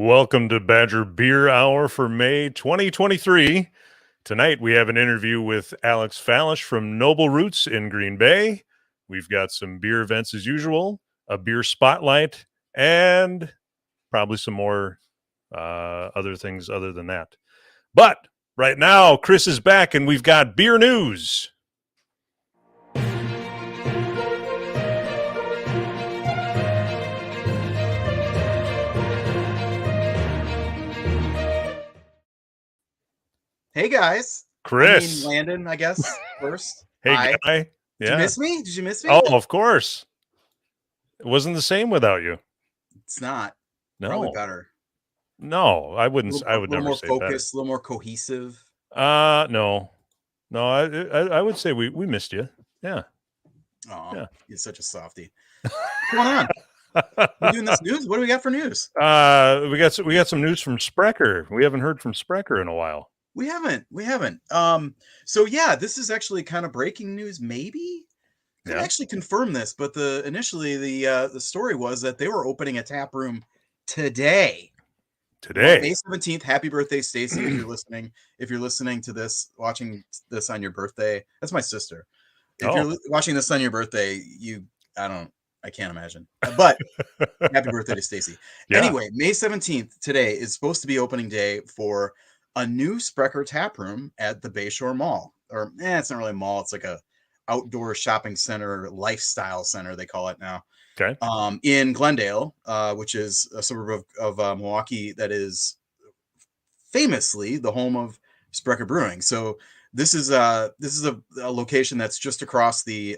Welcome to Badger Beer Hour for May 2023. Tonight we have an interview with Alex Falish from Noble Roots in Green Bay. We've got some beer events as usual, a beer spotlight, and probably some more other things other than that. But right now, Chris is back and we've got beer news. Hey guys, Chris. Landon, I guess first. Hey Hi. guy. Yeah. Did you miss me? Oh, of course. It wasn't the same without you. It's not. No. Probably better. No, I wouldn't. I would never more say focused, better. A little more cohesive. No. I would say we missed you. Yeah. Oh, yeah. You're such a softie. What's going on? We're doing this news. What do we got for news? We got some news from Sprecher. We haven't heard from Sprecher in a while. We haven't. So yeah, this is actually kind of breaking news. Maybe could actually confirm this, but initially the story was that they were opening a tap room today. May 17th. Happy birthday, Stacy! If you're listening to this, watching this on your birthday, that's my sister. If you're watching this on your birthday, I can't imagine. But happy birthday to Stacy. Yeah. Anyway, May 17th today is supposed to be opening day for a new Sprecher tap room at the Bayshore Mall. Or it's not really a mall, it's like a outdoor shopping center, lifestyle center, they call it now. Okay. In Glendale, which is a suburb of Milwaukee that is famously the home of Sprecher Brewing. So this is a location that's just across the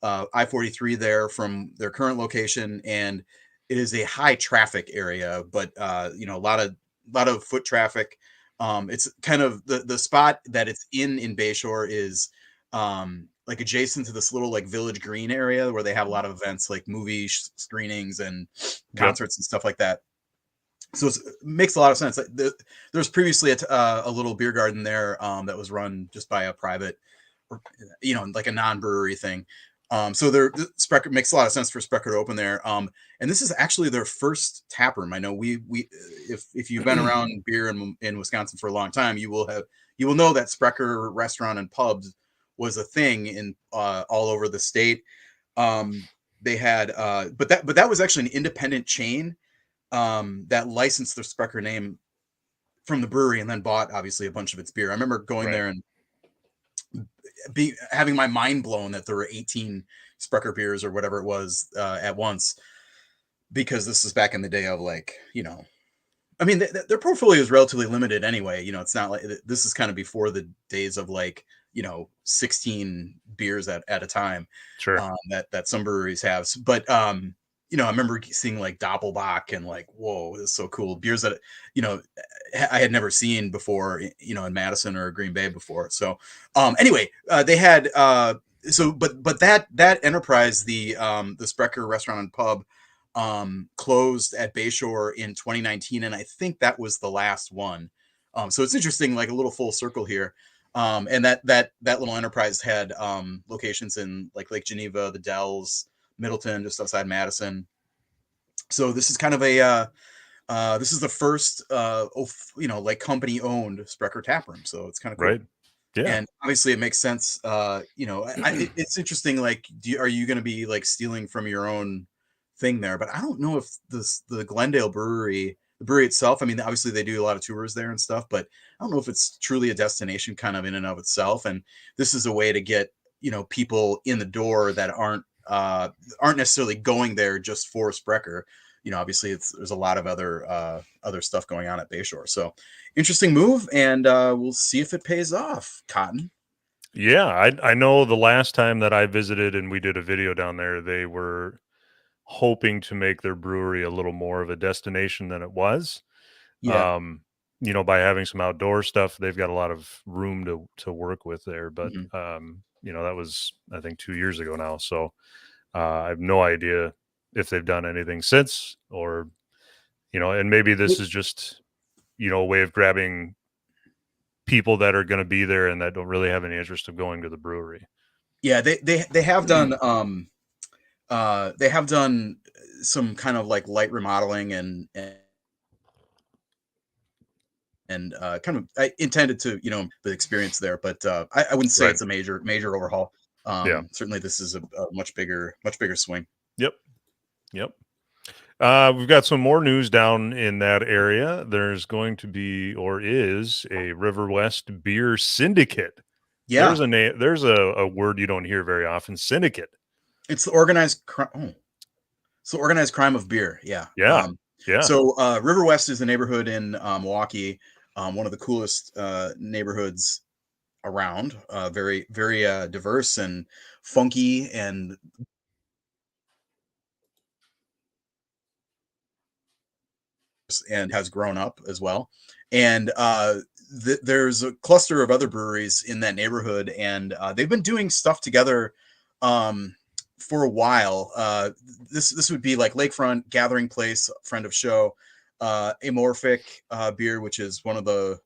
I-43 there from their current location, and it is a high traffic area, but a lot of foot traffic. It's kind of the spot that it's in Bayshore is like adjacent to this little like Village Green area where they have a lot of events like movie screenings and concerts and stuff like that. So it makes a lot of sense. There's previously a little beer garden there that was run just by a private, like a non-brewery thing. So Sprecher makes a lot of sense for Sprecher to open there. And this is actually their first tap room. I know if you've been around beer in Wisconsin for a long time, you will know that Sprecher restaurant and pubs was a thing in all over the state. They had but that was actually an independent chain that licensed the Sprecher name from the brewery and then bought obviously a bunch of its beer. I remember going there and having my mind blown that there were 18 Sprecher beers or whatever it was at once, because this is back in the day of their portfolio is relatively limited anyway. It's not like this is kind of before the days of 16 beers at a time. Sure. That some breweries have. But I remember seeing like Doppelbock and like, whoa, this is so cool. Beers that, I had never seen before, in Madison or Green Bay before. So anyway, they had but that enterprise, the Sprecher restaurant and pub, closed at Bayshore in 2019. And I think that was the last one. So it's interesting, like a little full circle here. And that little enterprise had locations in like Lake Geneva, the Dells, Middleton, just outside Madison. So this is kind of this is the first like company owned Sprecher tap room. So it's kind of cool. Right. Yeah. And obviously it makes sense. It's interesting. Like, are you going to be like stealing from your own thing there? But I don't know if the Glendale brewery, the brewery itself, obviously they do a lot of tours there and stuff, but I don't know if it's truly a destination kind of in and of itself. And this is a way to get, people in the door that aren't necessarily going there just for Sprecher. Obviously there's a lot of other stuff going on at Bayshore. So interesting move, and we'll see if it pays off. Cotton. Yeah, I know the last time that I visited and we did a video down there, they were hoping to make their brewery a little more of a destination than it was. Yeah. By having some outdoor stuff, they've got a lot of room to work with there. But that was, I think, 2 years ago now. So I have no idea if they've done anything since, or, and maybe this is just, a way of grabbing people that are going to be there and that don't really have any interest of going to the brewery. Yeah, they have done they have done some kind of like light remodeling and and kind of I intended to, the experience there, but I wouldn't say Right. it's a major overhaul. Yeah. Certainly, this is a much bigger swing. Yep. Yep. We've got some more news down in that area. There's going to be, or is, a River West beer syndicate. Yeah, There's a name. There's a word you don't hear very often. Syndicate. it's the organized crime. Oh, it's the organized crime of beer. Yeah. Yeah. Yeah. So River West is a neighborhood in Milwaukee, one of the coolest neighborhoods around. Very very diverse and funky, and has grown up as well. And there's a cluster of other breweries in that neighborhood, and they've been doing stuff together um, for a while. This would be like Lakefront, Gathering Place, friend of show, Amorphic beer, which is one of the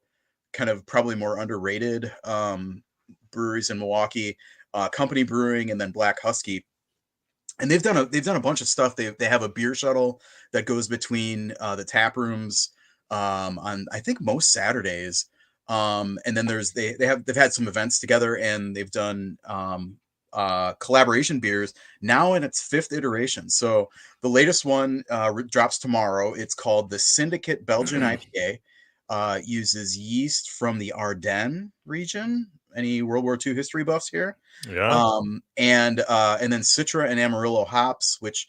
kind of probably more underrated breweries in Milwaukee. Company Brewing, and then Black Husky, and they've done a bunch of stuff. They have a beer shuttle that goes between the tap rooms on I think most Saturdays. And then they've had some events together, and they've done collaboration beers now in its fifth iteration. So the latest one drops tomorrow. It's called the Syndicate Belgian IPA. Uses yeast from the Ardennes region. Any World War II history buffs here? Yeah. And then Citra and Amarillo hops, which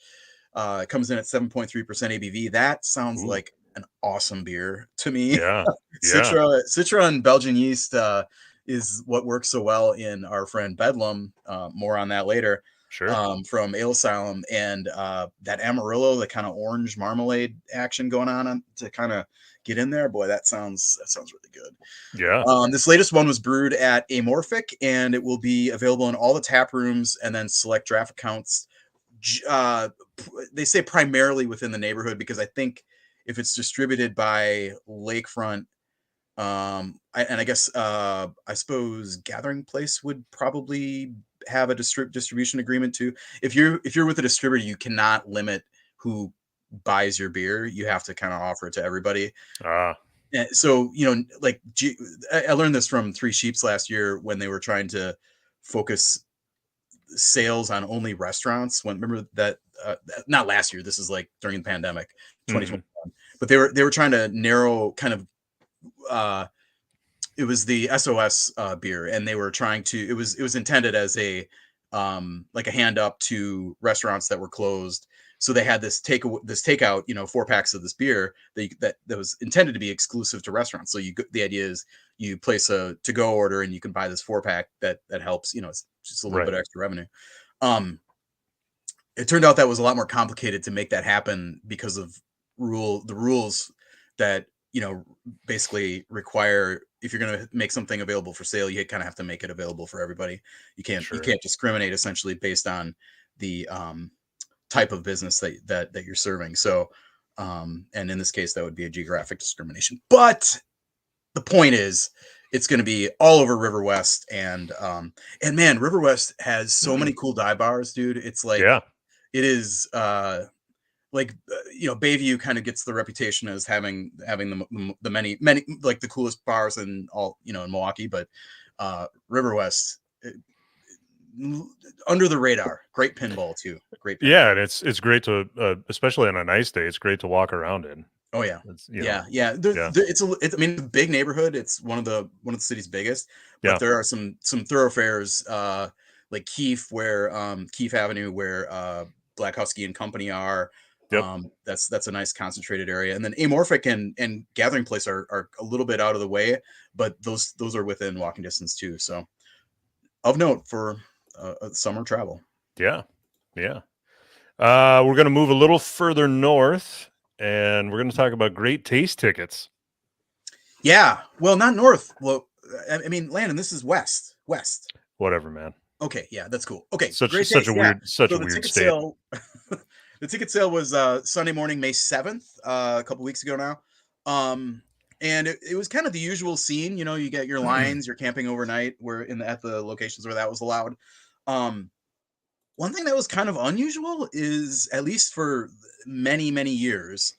comes in at 7.3% ABV. That sounds Ooh. like an awesome beer to me. Yeah. Yeah. Citra and Belgian yeast is what works so well in our friend Bedlam. More on that later. Sure. From Ale Asylum, and that Amarillo, the kind of orange marmalade action going on to kind of get in there. Boy, that sounds really good. Yeah. This latest one was brewed at Amorphic, and it will be available in all the tap rooms and then select draft accounts. They say primarily within the neighborhood, because I think if it's distributed by Lakefront, I guess I suppose Gathering Place would probably have a distribution agreement too. If you're with a distributor, you cannot limit who buys your beer. You have to kind of offer it to everybody. Ah. So like I learned this from Three Sheeps last year when they were trying to focus sales on only restaurants. When remember that not last year, this is like during the pandemic, Mhm. 2021. But they were trying to narrow kind of it was the SOS beer, and they were trying to it was intended as a like a hand up to restaurants that were closed. So they had this takeout, 4 packs of this beer that was intended to be exclusive to restaurants. So the idea is you place a to go order, and you can buy this 4 pack that helps. It's just a little Right. bit extra revenue. It turned out that was a lot more complicated to make that happen because of the rules that basically require, if you're going to make something available for sale, you kind of have to make it available for everybody. You Sure. can't discriminate essentially based on the type of business that you're serving. So and in this case that would be a geographic discrimination, but the point is it's going to be all over River West. And man, River West has so many cool dive bars, dude. It's like Yeah. it is like Bayview kind of gets the reputation as having the many like the coolest bars in all in Milwaukee, but River West, under the radar. Great pinball too. Great pinball. Yeah, and it's great to, especially on a nice day, it's great to walk around in. Oh yeah. It's, Yeah. yeah, I mean, it's a big neighborhood. It's one of the city's biggest, but yeah, there are some thoroughfares like Keefe Avenue, where Black Husky and Company are. yep, That's a nice concentrated area. And then Amorphic and Gathering Place are a little bit out of the way, but those are within walking distance too. So of note for summer travel. yeah, yeah. We're gonna move a little further north, and we're gonna talk about great taste tickets. Yeah. Well, not north. Well, I mean, Landon, this is west. Whatever, man. Okay, yeah, that's cool. Okay, Such great such taste. a Yeah. weird such So a the weird ticket state. sale, the ticket sale was Sunday morning, May 7th, a couple weeks ago now. And it was kind of the usual scene. You get your lines, you're camping overnight, at the locations where that was allowed. Um, One thing that was kind of unusual is, at least for many, many years,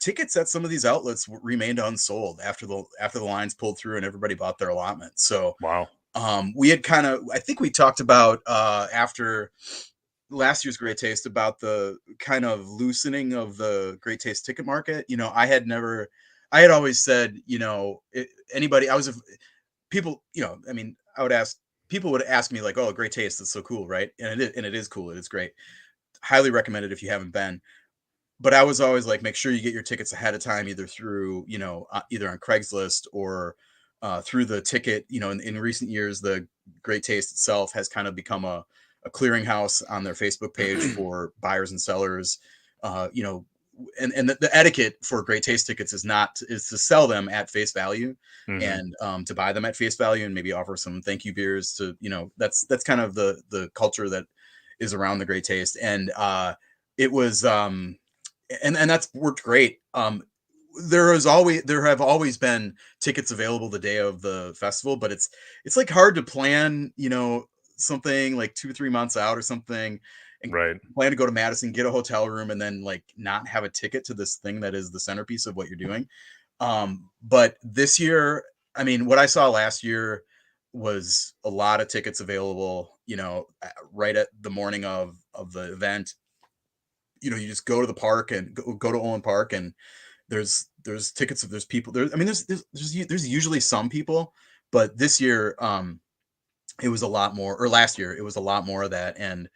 tickets at some of these outlets remained unsold after the lines pulled through and everybody bought their allotment. So Wow. we had I think we talked about after last year's Great Taste about the kind of loosening of the Great Taste ticket market. I had always said, anybody, people, I mean, people would ask me like, oh, Great Taste is so cool, right? And it is cool. It is great. Highly recommend it if you haven't been. But I was always like, make sure you get your tickets ahead of time, either through, either on Craigslist or through the ticket. In recent years, the Great Taste itself has kind of become a clearinghouse on their Facebook page for buyers and sellers. And the etiquette for Great Taste tickets is to sell them at face value, and to buy them at face value and maybe offer some thank you beers to, that's kind of the culture that is around the Great Taste. And it was and that's worked great. There have always been tickets available the day of the festival, but it's like hard to plan, something like 2-3 months out or something, and Right. plan to go to Madison, get a hotel room, and then like not have a ticket to this thing that is the centerpiece of what you're doing. But this year, I mean, what I saw last year was a lot of tickets available, right at the morning of the event. You just go to the park and go to Olin Park, and there's tickets. There's people there. I mean, there's usually some people, but this year, it was a lot more, or last year it was a lot more of that. And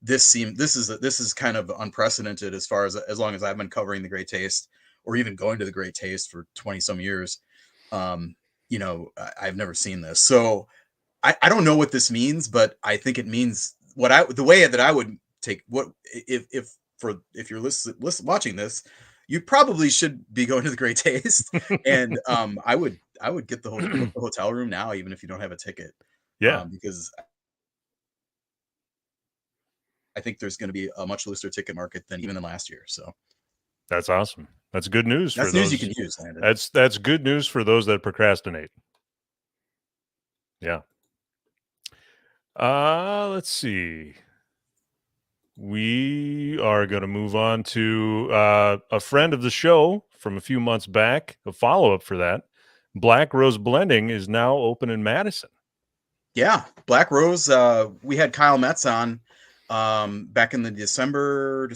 this is kind of unprecedented as far as long as I've been covering the Great Taste, or even going to the Great Taste for 20 some years. I've never seen this. So I don't know what this means, but I think it means the way that I would take what if you're watching this, you probably should be going to the Great Taste, and I would get book the hotel room now, even if you don't have a ticket, Yeah. because I think there's going to be a much looser ticket market than even in last year. So That's awesome. That's good news for that's news those. you can use, Landon. That's good news for those that procrastinate. Yeah. Let's see. We are going to move on to a friend of the show from a few months back, a follow-up for that. Black Rose Blending is now open in Madison. Yeah, Black Rose. We had Kyle Metz on back in the December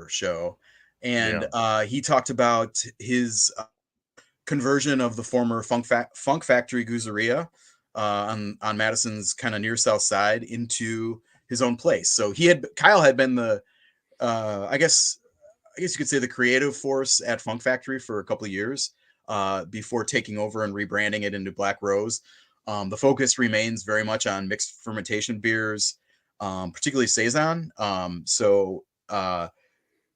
show, and he talked about his conversion of the former Funk Factory Goozeria on Madison's kind of near south side into his own place. So Kyle had been the I guess you could say the creative force at Funk Factory for a couple of years before taking over and rebranding it into Black Rose. The focus remains very much on mixed fermentation beers, particularly Saison.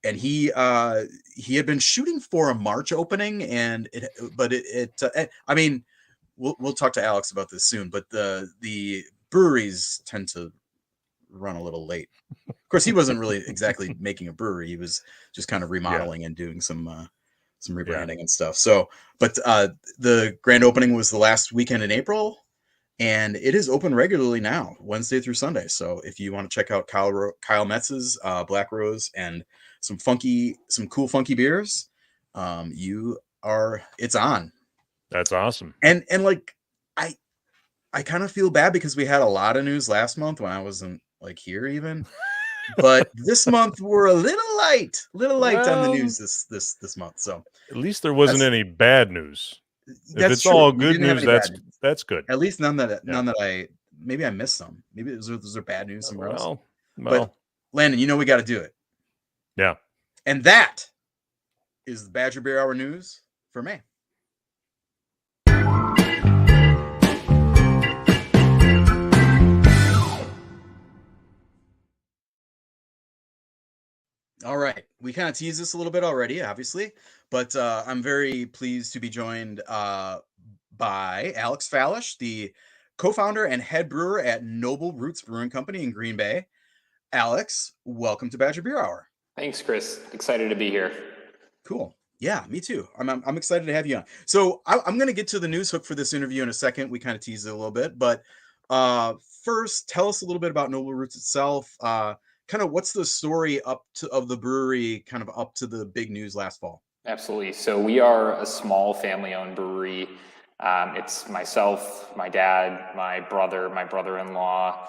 And he had been shooting for a March opening, and I mean, we'll talk to Alex about this soon, but the breweries tend to run a little late. Of course, he wasn't really exactly making a brewery; he was just kind of remodeling and doing some rebranding and stuff. So, but the grand opening was the last weekend in April, and it is open regularly now, Wednesday through Sunday. So if you want to check out Kyle Metz's Black Rose and some cool funky beers, it's on. That's awesome. And like I kind of feel bad because we had a lot of news last month when I wasn't like here even. But this month we're a little light on the news this month. So at least there wasn't any bad news. If it's true. all good news, that's good. At least none that maybe I missed some. Maybe those are bad news somewhere else. Well, but Landon, we got to do it. Yeah. And that is the Badger Beer Hour news for May. All right. We kind of teased this a little bit already, obviously, but I'm very pleased to be joined by Alex Falish, the co-founder and head brewer at Noble Roots Brewing Company in Green Bay. Alex, welcome to Badger Beer Hour. Thanks, Chris. Excited to be here. Cool. Yeah, me too. I'm excited to have you on. So I'm going to get to the news hook for this interview in a second. We kind of teased it a little bit, but first, tell us a little bit about Noble Roots itself. kind of what's the story of the brewery kind of up to the big news last fall? Absolutely. So we are a small family-owned brewery. It's myself, my dad, my brother-in-law,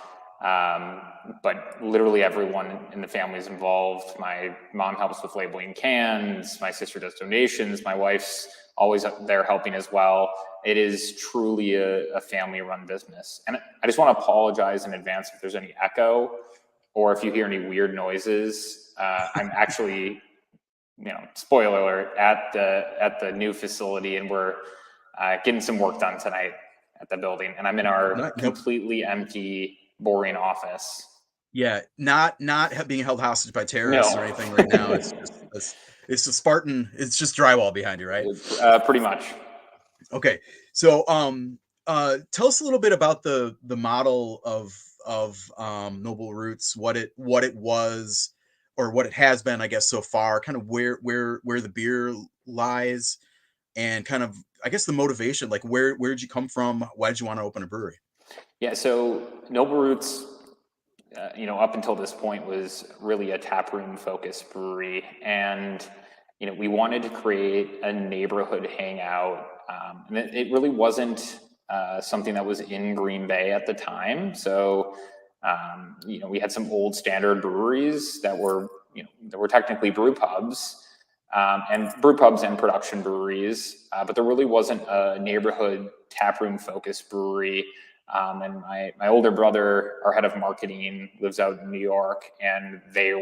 but literally everyone in the family is involved. My mom helps with labeling cans. My sister does donations. My wife's always up there helping as well. It is truly a family-run business. And I just want to apologize in advance if there's any echo or if you hear any weird noises. I'm actually, spoiler alert, at the new facility, and we're getting some work done tonight at the building. And I'm in our completely empty, boring office. Yeah, not being held hostage by terrorists or No. anything right now. It's a Spartan. It's just drywall behind you, right? Pretty much. Okay, so tell us a little bit about the model of Noble Roots, what it was, or what it has been, I guess, so far. Kind of where the beer lies, and kind of, I guess, the motivation. Like, where did you come from? Why did you want to open a brewery? Yeah, so Noble Roots, up until this point was really a taproom focused brewery, and we wanted to create a neighborhood hangout, and it really wasn't something that was in Green Bay at the time. So we had some old standard breweries that were technically brew pubs, and brew pubs and production breweries, but there really wasn't a neighborhood taproom focused brewery. And my older brother, our head of marketing, lives out in New York, and they're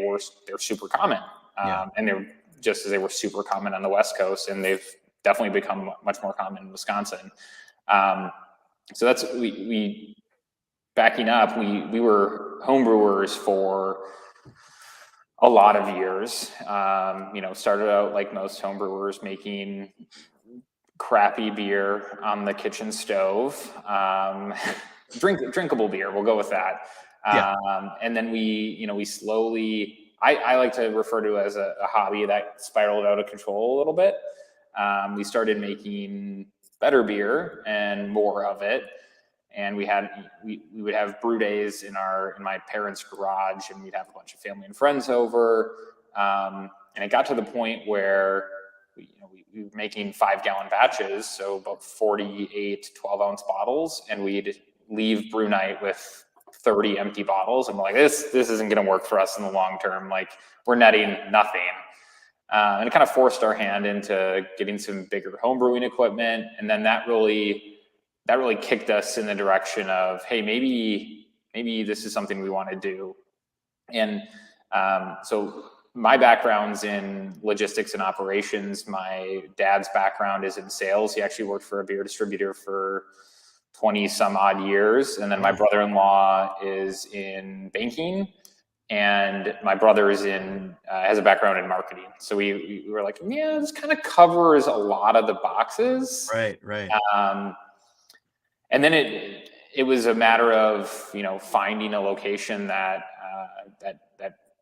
super common. And they're just as they were super common on the West Coast, and they've definitely become much more common in Wisconsin. So that's we backing up. We were homebrewers for a lot of years. Started out like most homebrewers, making crappy beer on the kitchen stove, drinkable beer. We'll go with that. And then we slowly, I like to refer to it as a hobby that spiraled out of control a little bit. We started making better beer and more of it. And we would have brew days in my parents' garage, and we'd have a bunch of family and friends over. And it got to the point where we were making 5-gallon batches, so about 48 12-ounce bottles, and we'd leave brew night with 30 empty bottles. And we're like, this isn't going to work for us in the long term. Like, we're netting nothing. And it kind of forced our hand into getting some bigger home brewing equipment. And then that really kicked us in the direction of, hey, maybe this is something we want to do. And so my background's in logistics and operations. My dad's background is in sales. He actually worked for a beer distributor for 20 some odd years. And then my brother-in-law is in banking, and my brother is has a background in marketing. So we were like, yeah, this kind of covers a lot of the boxes. Right. And then it was a matter of finding a location that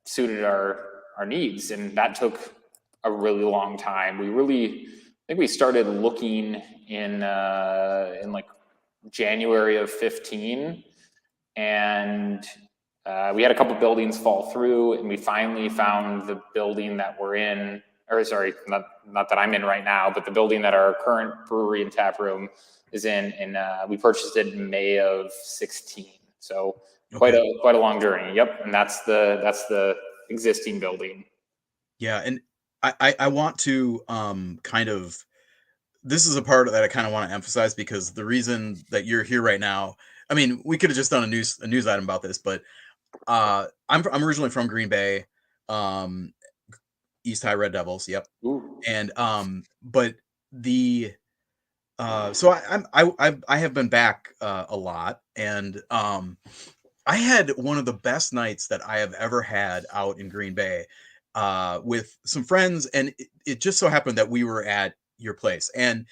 suited our needs, and that took a really long time. I think we started looking in like January of 15, and we had a couple buildings fall through, and we finally found the building that we're in, or sorry, not that I'm in right now, but the building that our current brewery and tap room is in, and we purchased it in May of 16. So quite a long journey. Yep, and that's the existing building. Yeah, and I want to kind of, this is a part that I kind of want to emphasize, because the reason that you're here right now, I mean, we could have just done a news item about this, but I'm originally from Green Bay, East High Red Devils. Yep. Ooh. And but the so I have been back a lot, and I had one of the best nights that I have ever had out in Green Bay with some friends, and it just so happened that we were at your place, and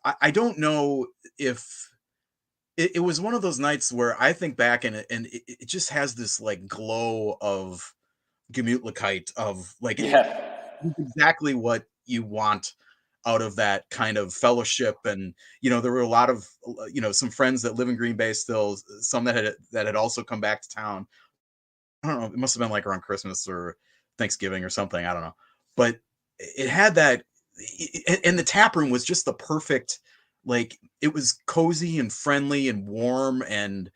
I don't know if it was one of those nights where I think back, and it just has this like glow of Gemütlichkeit, of like exactly what you want out of that kind of fellowship. And there were a lot of some friends that live in Green Bay still, some that had also come back to town, I don't know, it must have been like around Christmas or Thanksgiving or something. I don't know. But it had that, and the tap room was just the perfect, like, it was cozy and friendly and warm and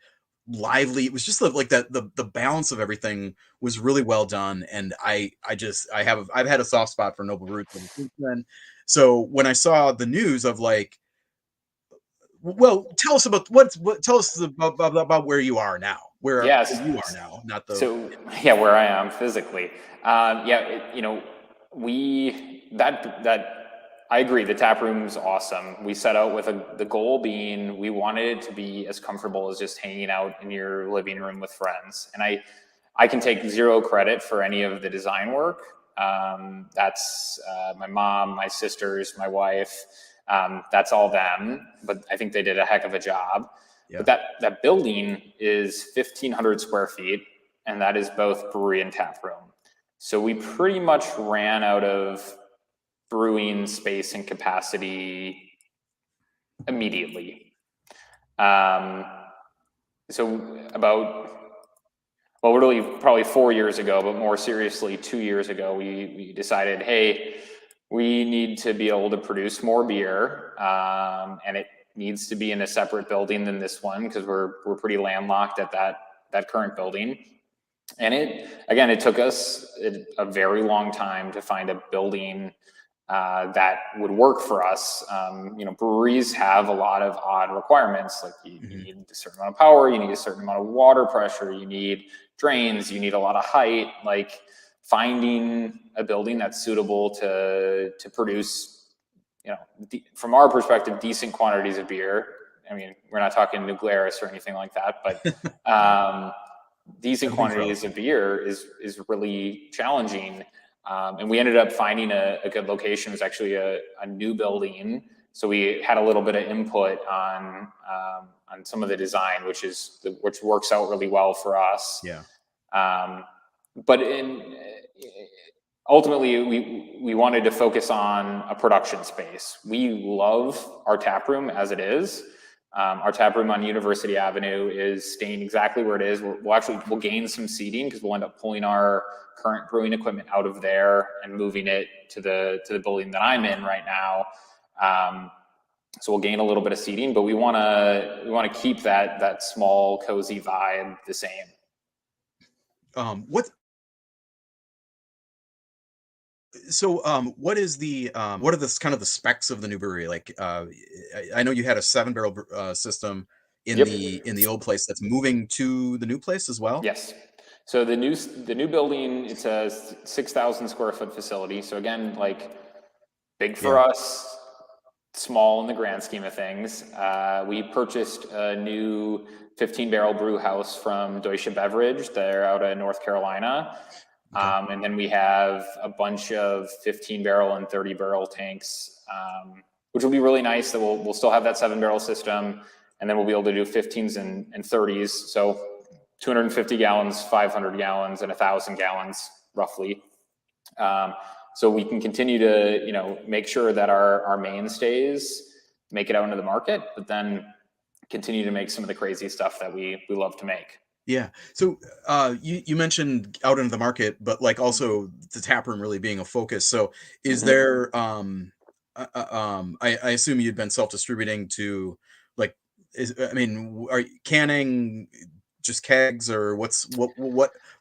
lively. It was just like that, the balance of everything was really well done. And I've had a soft spot for Noble Roots ever since then. So when I saw the news of like, well, tell us about tell us about where you are now, where Yes. you are now, not the. So yeah, where I am physically. That I agree. The tap room's awesome. We set out with the goal being we wanted it to be as comfortable as just hanging out in your living room with friends. And I can take zero credit for any of the design work. That's my mom, my sisters, my wife. That's all them. But I think they did a heck of a job. Yeah. But that building is 1,500 square feet, and that is both brewery and tap room. So we pretty much ran out of brewing space and capacity immediately. Really probably 4 years ago, but more seriously 2 years ago, we decided, hey, we need to be able to produce more beer, and it needs to be in a separate building than this one because we're pretty landlocked at that current building. And it took us a very long time to find a building that would work for us. Breweries have a lot of odd requirements, like you need a certain amount of power, you need a certain amount of water pressure, you need drains, you need a lot of height. Like finding a building that's suitable to produce, from our perspective, decent quantities of beer. I mean, we're not talking Nuclearis or anything like that, but decent quantities of beer is really challenging. And we ended up finding a good location. It was actually a new building. So we had a little bit of input on some of the design, which works out really well for us. Yeah. But ultimately, we wanted to focus on a production space. We love our tap room as it is. Our tap room on University Avenue is staying exactly where it is. We'll gain some seating because we'll end up pulling our current brewing equipment out of there and moving it to the building that I'm in right now. So we'll gain a little bit of seating, but we want to keep that small, cozy vibe the same. What is what are the kind of the specs of the new brewery? Like, I know you had a 7-barrel system in the old place that's moving to the new place as well. Yes. So the new building, it's a 6,000 square foot facility. So again, like big for us, small in the grand scheme of things. We purchased a new 15-barrel brew house from Deutsche Beverage. They're out of North Carolina. Okay. And then we have a bunch of 15-barrel and 30-barrel tanks, which will be really nice. That we'll still have that 7-barrel system, and then we'll be able to do 15s and 30s. So 250 gallons, 500 gallons, and 1,000 gallons roughly. So we can continue to make sure that our mainstays make it out into the market, but then continue to make some of the crazy stuff that we love to make. Yeah. So you mentioned out into the market, but like also the tap room really being a focus. So is there I assume you'd been self-distributing to like are you canning just kegs, or what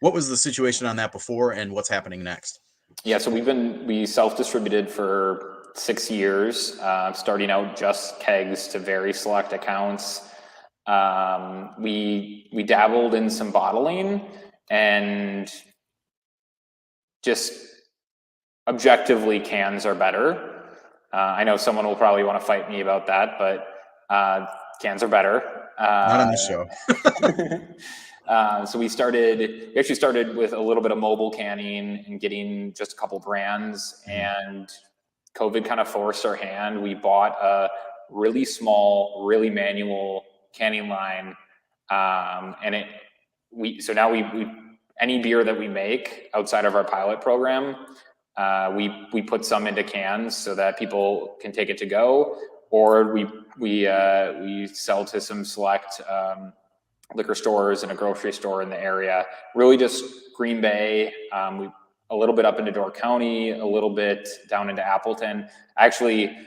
was the situation on that before and what's happening next? Yeah, so we self-distributed for 6 years, starting out just kegs to very select accounts. We dabbled in some bottling, and just objectively cans are better. I know someone will probably want to fight me about that, but cans are better. Not on this show. So we actually started with a little bit of mobile canning and getting just a couple brands, and COVID kind of forced our hand. We bought a really small, really manual canning line, and so now we any beer that we make outside of our pilot program, we put some into cans so that people can take it to go, or we sell to some select liquor stores and a grocery store in the area. Really just Green Bay, we a little bit up into Door County, a little bit down into Appleton. Actually,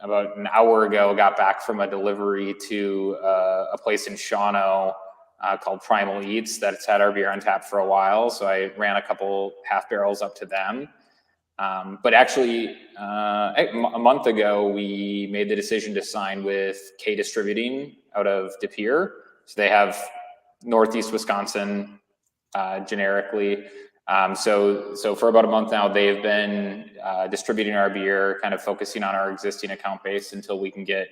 about an hour ago, got back from a delivery to a place in Shawano called Primal Eats that's had our beer on tap for a while. So I ran a couple half barrels up to them. But actually, a month ago, we made the decision to sign with K Distributing out of De Pere. So they have Northeast Wisconsin generically. So for about a month now, they've been distributing our beer, kind of focusing on our existing account base until we can get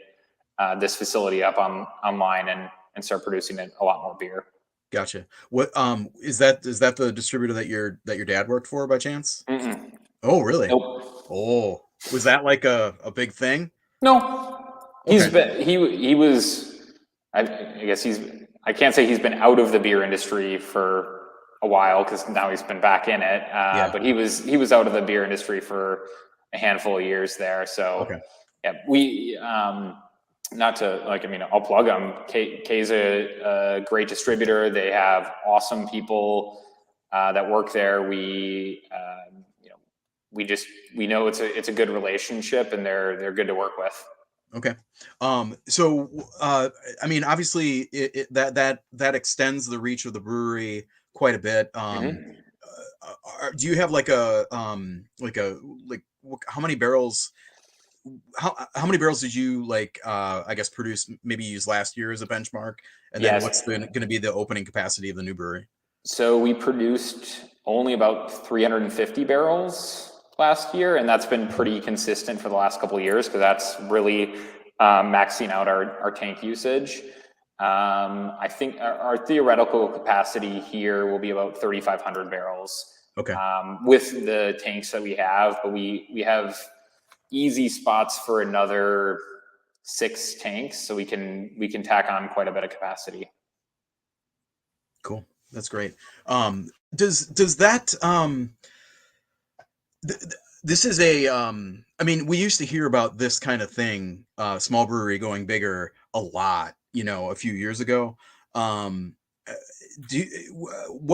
this facility up online and start producing a lot more beer. Gotcha. What is that the distributor that your dad worked for by chance? Mm-mm. Oh, really? Nope. Oh, was that like a big thing? No. Okay. He was, I guess I can't say he's been out of the beer industry for a while because now he's been back in it. Yeah. But he was out of the beer industry for a handful of years there. So Okay. yeah, we not to I'll plug them. K's a great distributor. They have awesome people that work there. We know it's a good relationship, and they're good to work with. Okay. So obviously that extends the reach of the brewery quite a bit. Do you have how many barrels? How many barrels did you I guess produce? Maybe use last year as a benchmark, and then what's going to be the opening capacity of the new brewery? So we produced only about 350 barrels last year, and that's been pretty consistent for the last couple of years because that's really maxing out our tank usage. I think our theoretical capacity here will be about 3,500 barrels. Okay. With the tanks that we have, but we have easy spots for another 6 tanks, so we can tack on quite a bit of capacity. Cool. That's great. Does that this is we used to hear about this kind of thing, small brewery going bigger a lot, a few years ago. What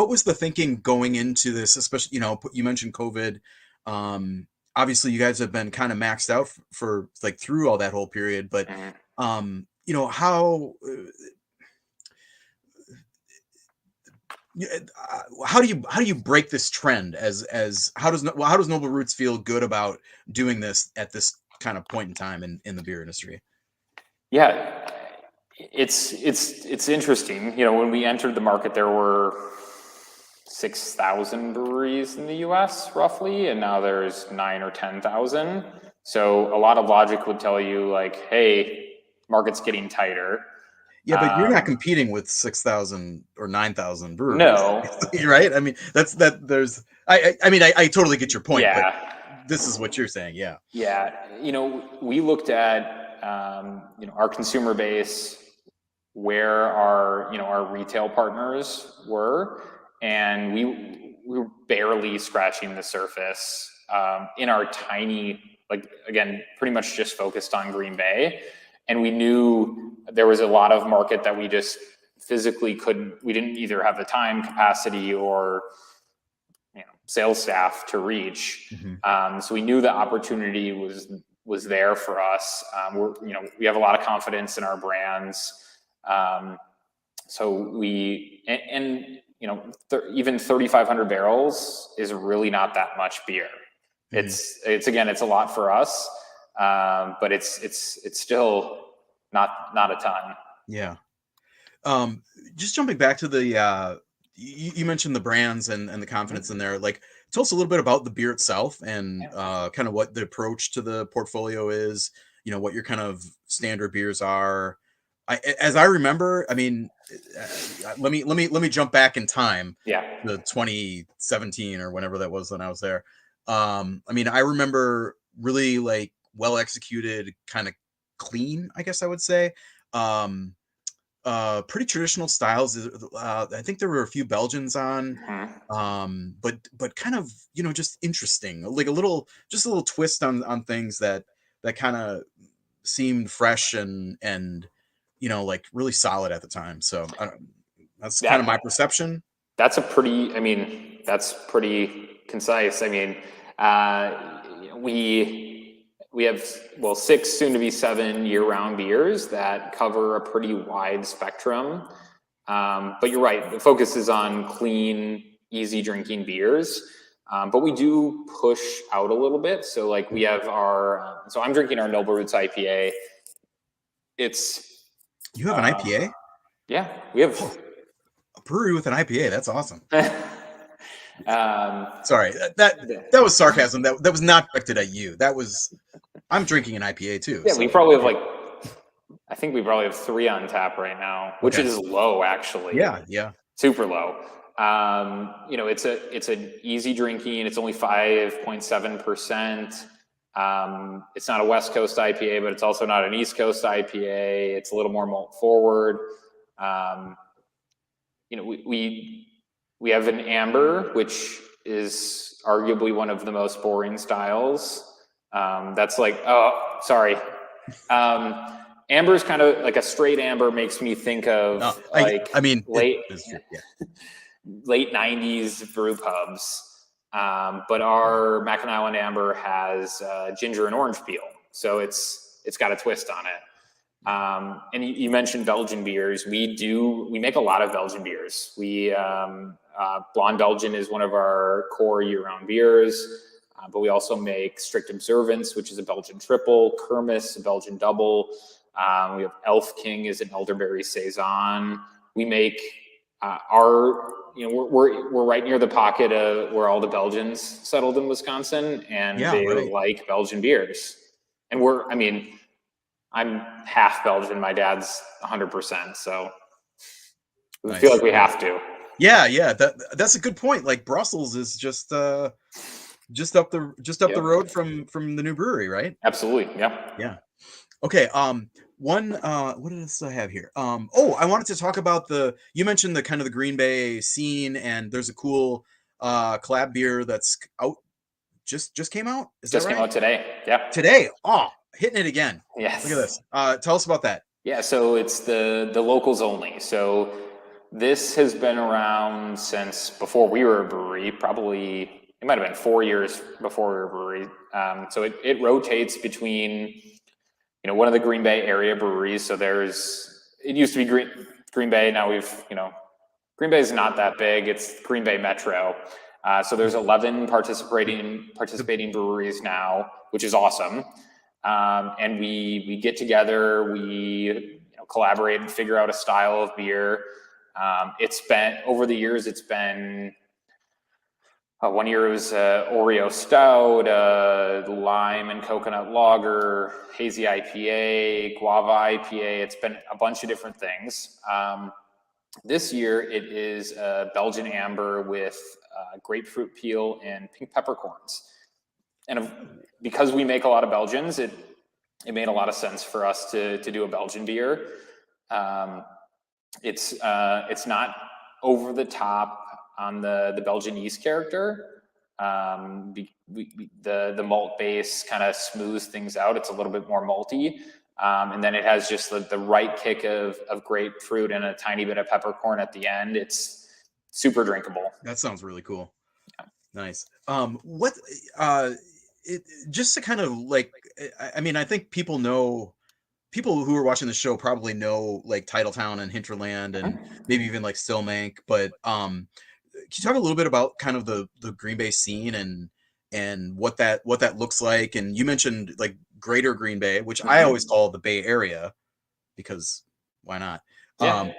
was the thinking going into this, especially, you mentioned COVID. Obviously you guys have been kind of maxed out for through all that whole period, but how do you break this trend as how does Noble Roots feel good about doing this at this kind of point in time in the beer industry? Yeah, it's interesting. When we entered the market, there were 6,000 breweries in the U.S. roughly, and now there's 9,000 or 10,000. So a lot of logic would tell you hey, market's getting tighter. Yeah, but you're not competing with 6,000 or 9,000 breweries. No, right? I totally get your point. Yeah, but this is what you're saying. Yeah. Yeah, we looked at our consumer base, where our retail partners were, and we were barely scratching the surface in our tiny, again, pretty much just focused on Green Bay. And we knew there was a lot of market that we just physically we didn't either have the time, capacity, or sales staff to reach. Mm-hmm. So we knew the opportunity was there for us. We have a lot of confidence in our brands. So even 3,500 barrels is really not that much beer. Mm-hmm. It's a lot for us. But it's still not a ton. Yeah. Just jumping back to the you mentioned the brands and the confidence in there. Tell us a little bit about the beer itself and kind of what the approach to the portfolio is. What your kind of standard beers are. As I remember, let me jump back in time. Yeah. The 2017 or whenever that was when I was there. I remember really well executed, kind of clean, I guess I would say. Pretty traditional styles. I think there were a few Belgians on, but kind of just interesting, a little twist on things that kind of seemed fresh and like really solid at the time. So that's kind of my perception. That's that's pretty concise. I mean, we have 6, soon to be 7 year-round beers that cover a pretty wide spectrum. But you're right, the focus is on clean, easy drinking beers. But we do push out a little bit. So like we have so I'm drinking our Noble Roots IPA. You have an IPA? Yeah, we have a brewery with an IPA. That's awesome. Sorry, that was sarcasm. That was not directed at you. I'm drinking an IPA too. Yeah, so. We probably have I think we probably have 3 on tap right now, which is low actually. Yeah. Super low. It's an easy drinking. It's only 5.7%. It's not a West Coast IPA, but it's also not an East Coast IPA. It's a little more malt forward. We have an amber, which is arguably one of the most boring styles. That's amber is kind of like a straight amber makes me think of late 90s brew pubs. But our Mackinac Island amber has ginger and orange peel. So it's got a twist on it. And you mentioned Belgian beers. We make a lot of Belgian beers. Blonde Belgian is one of our core year-round beers. But we also make Strict Observance, which is a Belgian triple, Kermis, a Belgian double. We have Elf King is an elderberry saison. We make we're right near the pocket of where all the Belgians settled in Wisconsin, and they like Belgian beers. And I'm half Belgian. My dad's 100%. So we feel like we have to. Yeah. That's a good point. Like Brussels is just up the road from the new brewery, right? Absolutely. Yeah. Okay. What else I have here? I wanted to talk about you mentioned the kind of the Green Bay scene, and there's a cool collab beer that's out. Just came out. Came out today. Yeah. Today. Oh, hitting it again. Yes. Look at this. Tell us about that. Yeah. So it's the locals only. So this has been around since before we were a brewery. Probably it might have been 4 years before we were a brewery. So it rotates between one of the Green Bay area breweries. So it used to be Green Bay. Now Green Bay is not that big. It's Green Bay Metro. So there's 11 participating breweries now, which is awesome. And we get together, we collaborate and figure out a style of beer. Over the years, it's been, 1 year it was Oreo Stout, lime and coconut lager, hazy IPA, guava IPA. It's been a bunch of different things. This year it is a Belgian amber with grapefruit peel and pink peppercorns. And because we make a lot of Belgians, it made a lot of sense for us to do a Belgian beer. It's not over the top on the Belgian yeast character. The malt base kind of smooths things out. It's a little bit more malty. And then it has just the right kick of grapefruit and a tiny bit of peppercorn at the end. It's super drinkable. That sounds really cool. Yeah. Nice. Just to kind of I think people who are watching the show probably know like Titletown and Hinterland and maybe even like Stillmank, but can you talk a little bit about kind of the Green Bay scene and what that looks like? And you mentioned like Greater Green Bay, which I always call the Bay Area because why not? Yeah.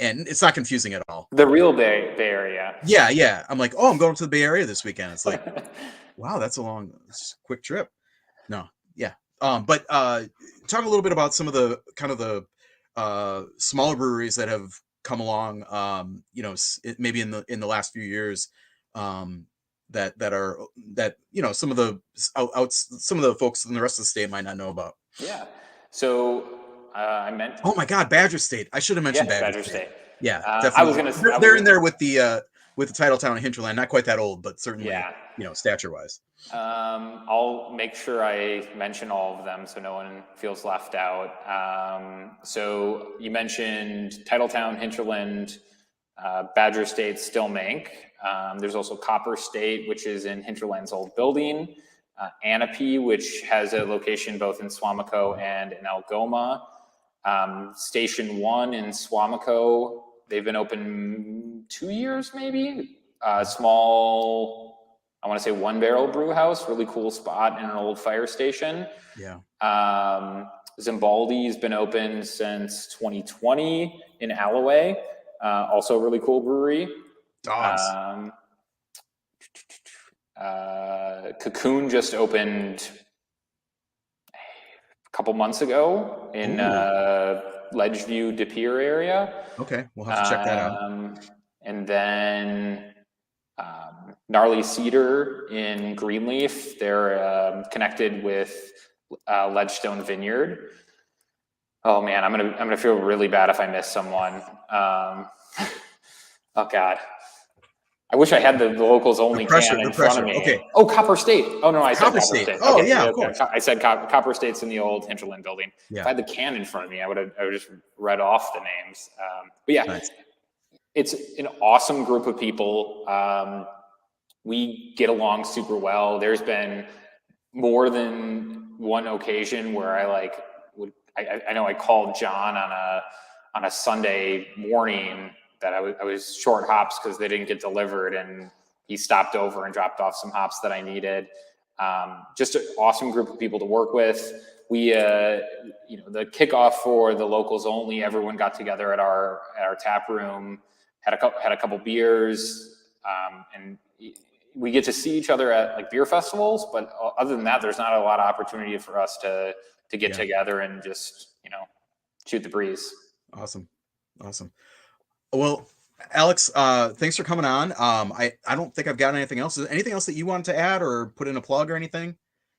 And it's not confusing at all. The real Bay Area. Yeah. I'm like, I'm going to the Bay Area this weekend. It's like, wow, that's a quick trip. No, yeah. But talk a little bit about some of the kind of the smaller breweries that have come along, maybe in the last few years, that some of the folks in the rest of the state might not know about. Yeah. So I meant. Oh my God, Badger State! I should have mentioned Badger State. Yeah, definitely. I was gonna. They're in there with the Titletown and Hinterland. Not quite that old, but certainly. Yeah. stature wise? I'll make sure I mention all of them so no one feels left out. So you mentioned Titletown, Hinterland, Badger State, Stillmank. There's also Copper State, which is in Hinterland's old building. Anape, which has a location both in Swamico and in Algoma. Station 1 in Swamico, they've been open 2 years maybe. Small, I want to say 1-barrel brew house, really cool spot in an old fire station. Yeah. Zimbaldi has been open since 2020 in Alloway, also a really cool brewery. Dogs. Cocoon just opened a couple months ago in Ledgeview, De Pere area. Okay, we'll have to check that out. And then Gnarly Cedar in Greenleaf. They're connected with Ledgestone Vineyard. Oh man, I'm gonna feel really bad if I miss someone. Oh God. I wish I had the locals only can in front of me. Okay. Oh, Copper State. Oh no, I said Copper State. Oh okay. yeah, of course. I said Copper State's in the old Hinterland building. Yeah. If I had the can in front of me, I would just read off the names. But yeah, nice. It's an awesome group of people. We get along super well. There's been more than one occasion where I know I called John on a Sunday morning that I was short hops because they didn't get delivered, and he stopped over and dropped off some hops that I needed. Just an awesome group of people to work with. We, the kickoff for the locals only, everyone got together at our tap room, had a couple beers, and we get to see each other at like beer festivals. But other than that, there's not a lot of opportunity for us to get together and just shoot the breeze. Awesome. Well, Alex, thanks for coming on. I don't think I've got anything else. Is there anything else that you wanted to add or put in a plug or anything?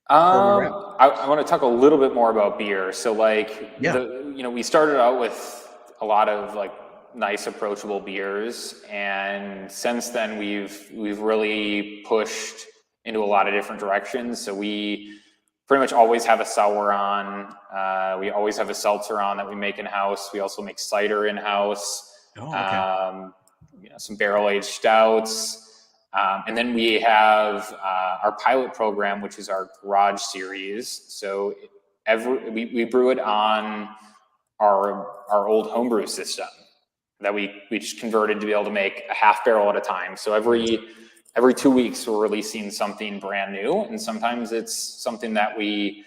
I want to talk a little bit more about beer. So we started out with a lot of like nice approachable beers, and since then we've really pushed into a lot of different directions. So we pretty much always have a sour on. We always have a seltzer on that we make in-house. We also make cider in-house. Oh, okay. Some barrel-aged stouts. And then we have our pilot program, which is our garage series. So we brew it on our old homebrew system that we just converted to be able to make a half barrel at a time. So every 2 weeks we're releasing something brand new, and sometimes it's something that we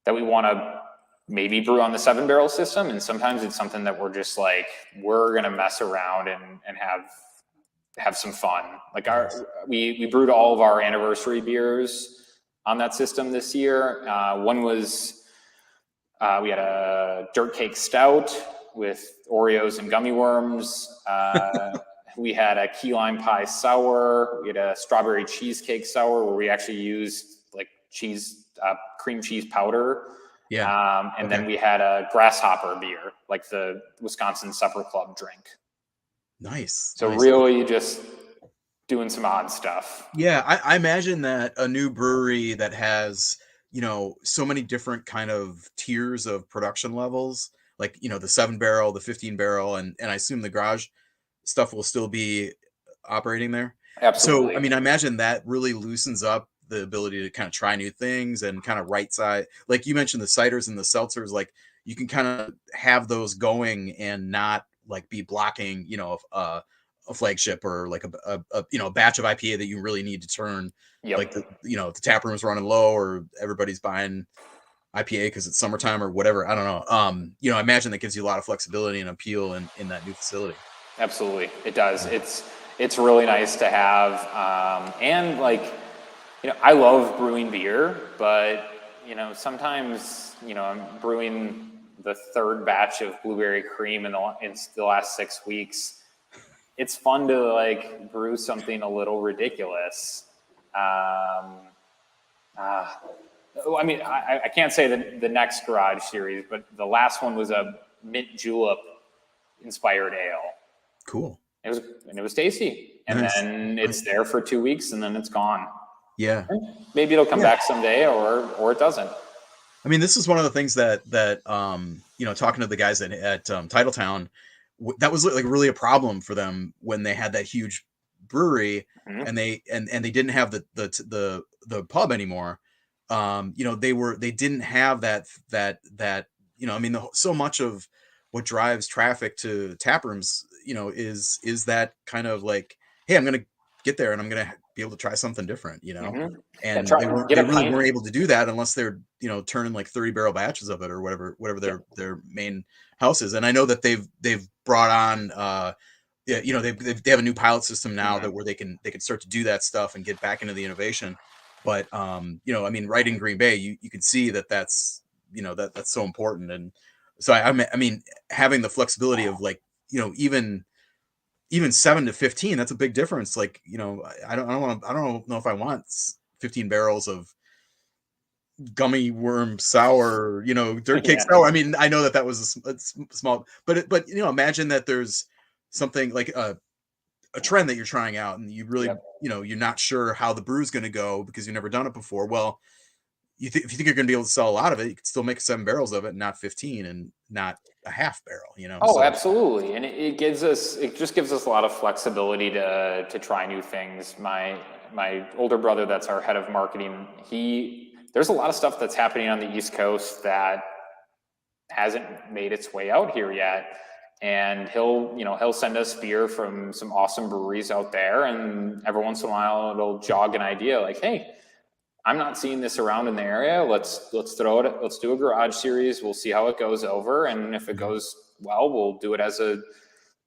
want to maybe brew on the 7-barrel system, and sometimes it's something that we're just like, we're gonna mess around and have some fun. Like we brewed all of our anniversary beers on that system this year. One was we had a dirt cake stout with Oreos and gummy worms. We had a key lime pie sour. We had a strawberry cheesecake sour where we actually used like cream cheese powder. Yeah. And then we had a grasshopper beer, like the Wisconsin Supper Club drink. Nice. So really just doing some odd stuff. Yeah. I imagine that a new brewery that has, so many different kind of tiers of production levels, like, the 7-barrel, the 15-barrel, and I assume the garage stuff will still be operating there. Absolutely. So, I imagine that really loosens up the ability to kind of try new things and kind of right side. Like you mentioned the ciders and the seltzers, like you can kind of have those going and not like be blocking, a flagship or like a batch of IPA that you really need to turn. Yep. Like the tap room's running low or everybody's buying IPA because it's summertime or whatever. I don't know. I imagine that gives you a lot of flexibility and appeal in that new facility. Absolutely. It does. It's really nice to have. And like, I love brewing beer, but, sometimes, I'm brewing the third batch of blueberry cream in the last 6 weeks. It's fun to like brew something a little ridiculous. I can't say the next garage series, but the last one was a mint julep inspired ale. Cool. It was tasty. And then it's there for 2 weeks and then it's gone. Yeah. Maybe it'll come back someday, or it doesn't. I mean, this is one of the things that talking to the guys at Titletown, that was like really a problem for them when they had that huge brewery, and they didn't have the pub anymore. They didn't have that I mean, so much of what drives traffic to tap rooms, is that kind of like, hey, I'm gonna get there and I'm gonna be able to try something different, and they really weren't able to do that unless they're turning like 30 barrel batches of it or whatever their main house is. And I know that they've brought on they have a new pilot system now that where they can start to do that stuff and get back into the innovation. But I mean, right in Green Bay, you can see that's that's so important. And so I mean, having the flexibility of like even 7 to 15, that's a big difference. Like, I don't know if I want 15 barrels of gummy worm sour, dirt cake sour. I mean, I know that was a small, but imagine that there's something like a trend that you're trying out, and you really, you're not sure how the brew's going to go because you've never done it before. Well, if you think you're going to be able to sell a lot of it, you could still make 7 barrels of it, not 15, and not a half barrel. Oh, so. Absolutely. And it just gives us a lot of flexibility to try new things. My older brother, that's our head of marketing, there's a lot of stuff that's happening on the East Coast that hasn't made its way out here yet. And he'll send us beer from some awesome breweries out there. And every once in a while it'll jog an idea like, hey, I'm not seeing this around in the area. Let's throw it. Let's do a garage series. We'll see how it goes over. And if it goes well, we'll do it as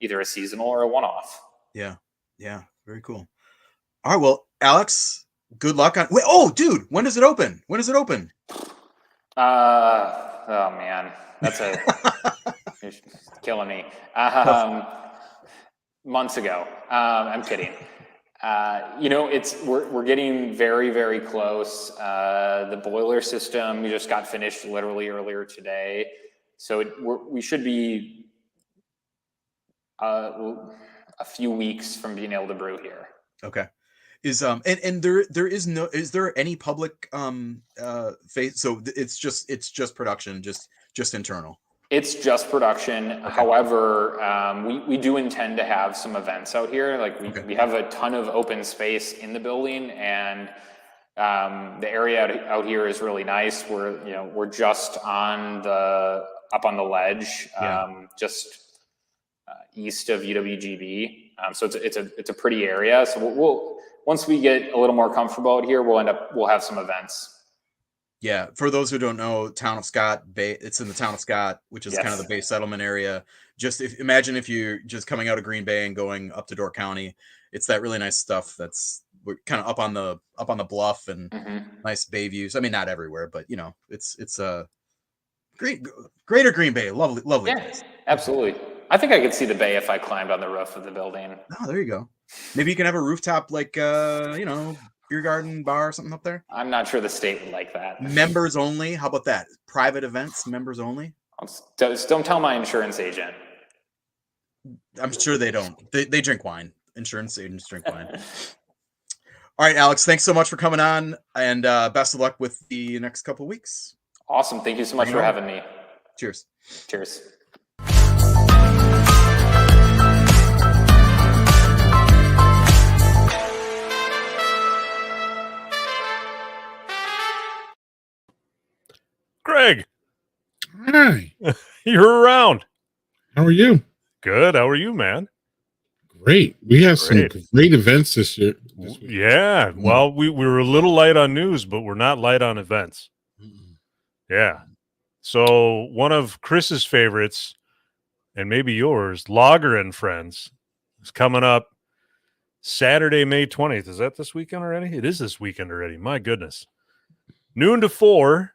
either a seasonal or a one-off. Yeah. Yeah. Very cool. All right. Well, Alex, good luck on. Wait, oh, dude, when does it open? Oh man, that's you're killing me. Months ago. I'm kidding. We're getting very, very close. The boiler system, we just got finished literally earlier today. So we should be a few weeks from being able to brew here. Okay. Is is there any public phase? So it's just production, just internal. It's just production. Okay. However, we do intend to have some events out here. Like we have a ton of open space in the building, and the area out here is really nice. We're just up on the ledge, just east of UWGB. So it's a pretty area. So we'll once we get a little more comfortable out here, we'll have some events. Yeah, for those who don't know, Town of Scott Bay, it's in the Town of Scott, which is kind of the Bay settlement area. Imagine if you're just coming out of Green Bay and going up to Door County. It's that really nice stuff we're kind of up on the bluff and nice bay views. I mean, not everywhere, but it's a greater Green Bay, lovely place. Absolutely. I think I could see the bay if I climbed on the roof of the building. Oh, there you go. Maybe you can have a rooftop like beer garden, bar, something up there. I'm not sure the state would like that. Members only. How about that? Private events, members only. Just don't tell my insurance agent. I'm sure they don't. They drink wine. Insurance agents drink wine. All right, Alex, thanks so much for coming on, and best of luck with the next couple of weeks. Awesome. Thank you so much for having me. Cheers. Cheers. Greg. Hi. You're around. How are you? Good. How are you, man? Great. We have some great events this year. Yeah. Well, we were a little light on news, but we're not light on events. Yeah. So one of Chris's favorites, and maybe yours, Lager and Friends, is coming up Saturday, May 20th. Is that this weekend already? It is this weekend already. My goodness. Noon to 4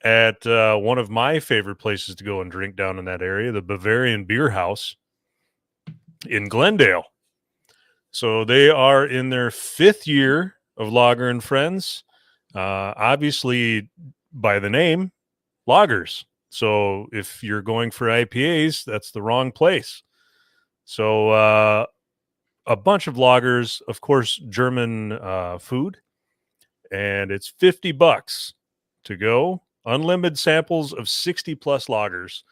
at one of my favorite places to go and drink down in that area, the Bavarian Beer House in Glendale. So they are in their 5th year of Lager and Friends. Obviously, by the name, lagers. So if you're going for IPAs, that's the wrong place. So a bunch of lagers, of course, German food, and it's $50 to go. Unlimited samples of 60 plus lagers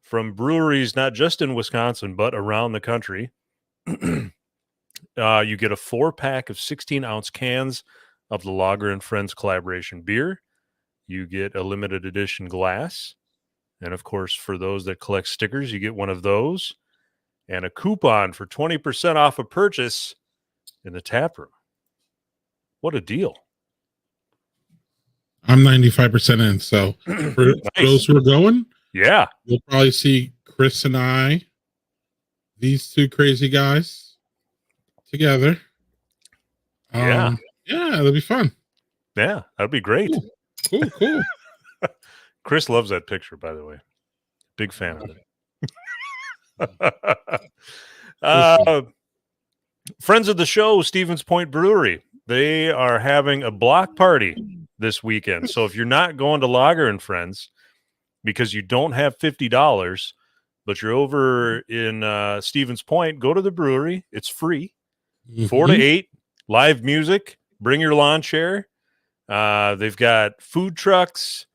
from breweries not just in Wisconsin but around the country. You get a 4-pack of 16-ounce cans of the Lager and Friends collaboration beer. You get a limited edition glass. And, of course, for those that collect stickers, you get one of those and a coupon for 20% off a purchase in the tap room. What a deal. I'm 95% in. So for Nice. those who are going, Yeah. you'll probably see Chris and I, these two crazy guys together. Yeah. Yeah, it'll be fun. Yeah, that'd be great. Cool. Chris loves that picture, by the way. Big fan of it. Friends of the show, Stevens Point Brewery, they are having a block party this weekend. So if you're not going to Lager and Friends because you don't have $50, but you're over in Stevens Point, go to the brewery. It's free. 4 to 8, live music. Bring your lawn chair. They've got food trucks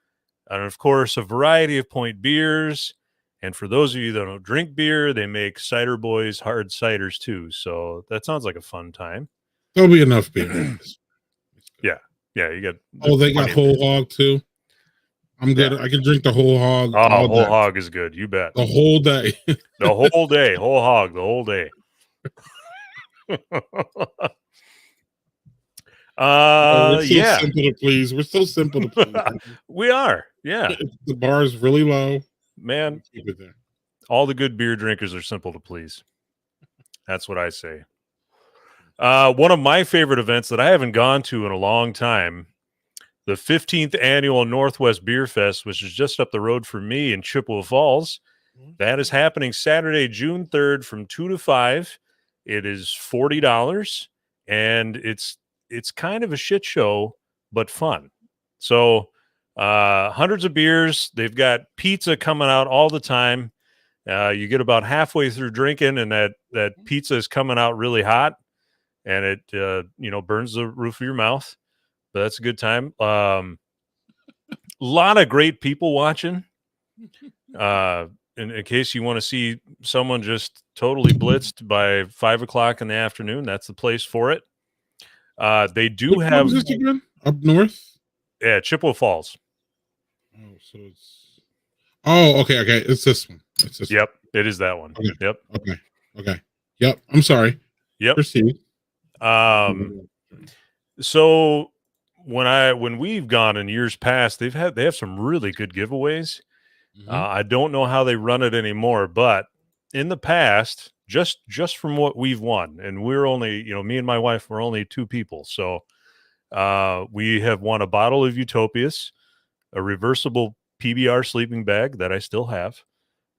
and, of course, a variety of point beers. And for those of you that don't drink beer, they make Cider Boys hard ciders too. So that sounds like a fun time. There'll be enough beer. Yeah, you got. Oh, they got whole hog too. I'm good. I can drink the whole hog. Oh, whole hog is good. You bet. The whole day. The whole day. Whole hog. The whole day. We're so Yeah. simple to please. We're so simple to please. We are. Yeah. The bar is really low. Man, keep it there. All the good beer drinkers are simple to please. That's what I say. One of my favorite events that I haven't gone to in a long time, the 15th annual Northwest Beer Fest, which is just up the road for me in Chippewa Falls. That is happening Saturday, June 3rd from 2 to 5. It is $40, and it's kind of a shit show, but fun. So hundreds of beers. They've got pizza coming out all the time. You get about halfway through drinking, and that pizza is coming out really hot, and it burns the roof of your mouth. But that's a good time. A lot of great people watching. In case you want to see someone just totally blitzed by 5 o'clock in the afternoon, that's the place for it. They do have this again? Up north. Yeah, Chippewa Falls. Oh, so it's. Oh, okay. It's this one. Yep, it is that one. Okay. Yep. Okay. Yep. I'm sorry. Yep. Proceed. So when we've gone in years past, they have some really good giveaways. I don't know how they run it anymore, but in the past, just from what we've won, and we're only, me and my wife, we're only 2 people. So we have won a bottle of Utopias, a reversible PBR sleeping bag that I still have,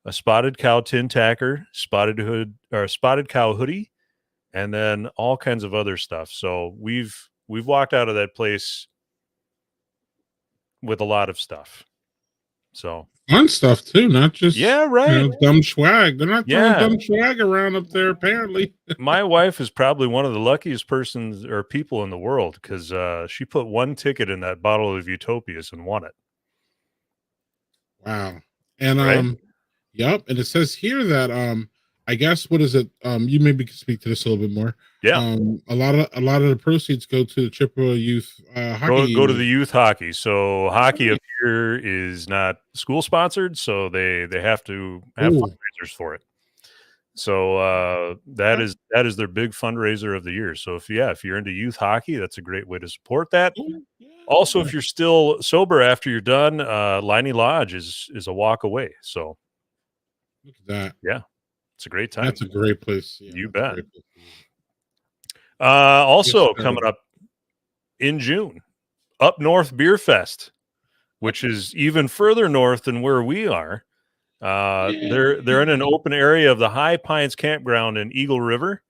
a Spotted Cow tin tacker, spotted cow hoodie, and then all kinds of other stuff. So we've walked out of that place with a lot of stuff. So fun stuff too, not just dumb swag. They're not throwing dumb swag around up there, apparently. My wife is probably one of the luckiest persons or people in the world, because she put 1 ticket in that bottle of Utopias and won it. Wow. And yep, and it says here that I guess, what is it? You maybe can speak to this a little bit more. Yeah. A lot of the proceeds go to the Chippewa youth hockey. Go to the youth hockey. So hockey up here is not school sponsored, so they have to have fundraisers for it. So that is their big fundraiser of the year. So if you're into youth hockey, that's a great way to support that. Also, if you're still sober after you're done, Liney Lodge is a walk away. So look at that. Yeah. It's a great time. That's a great place. Yeah, you bet. Also coming up in June, Up North Beer Fest, which is even further north than where we are. They're in an open area of the High Pines Campground in Eagle River.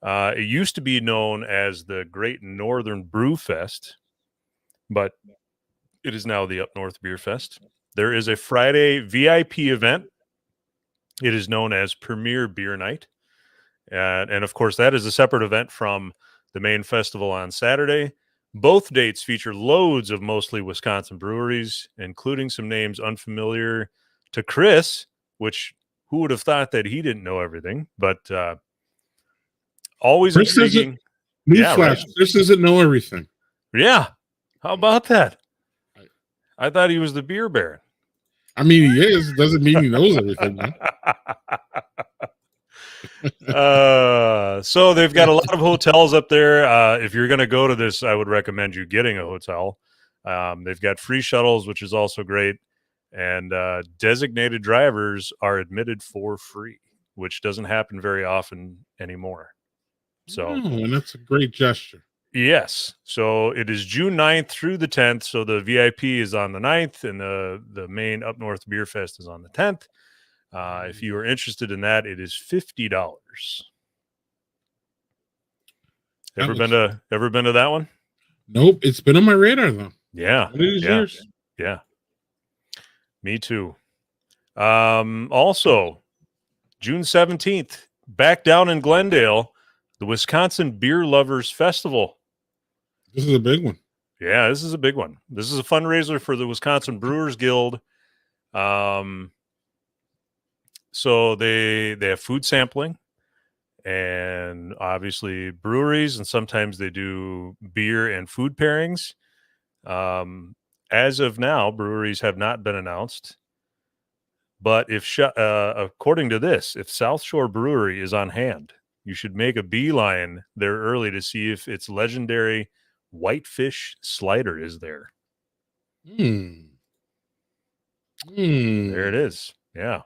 It used to be known as the Great Northern Brew Fest, but it is now the Up North Beer Fest. There is a Friday VIP event. It is known as Premier Beer Night. And of course, that is a separate event from the main festival on Saturday. Both dates feature loads of mostly Wisconsin breweries, including some names unfamiliar to Chris, which who would have thought that he didn't know everything, but always Chris intriguing. Newsflash, right. Chris doesn't know everything. Yeah. How about that? I thought he was the beer baron. I mean, he is. Doesn't mean he knows everything, though. So they've got a lot of hotels up there. If you're going to go to this, I would recommend you getting a hotel. They've got free shuttles, which is also great. And designated drivers are admitted for free, which doesn't happen very often anymore. So, and that's a great gesture. Yes. So it is June 9th through the 10th. So the VIP is on the 9th and the main Up North Beer Fest is on the 10th. If you are interested in that, it is $50. Ever been to that one? Nope. It's been on my radar though. Yeah. Years. Yeah. Me too. Also, June 17th, back down in Glendale, the Wisconsin Beer Lovers Festival. This is a big one. Yeah, this is a big one. This is a fundraiser for the Wisconsin Brewers Guild. So they have food sampling and obviously breweries, and sometimes they do beer and food pairings. As of now, breweries have not been announced. But according to this, if South Shore Brewery is on hand, you should make a beeline there early to see if its legendary Whitefish Slider is there. There it is. Yeah.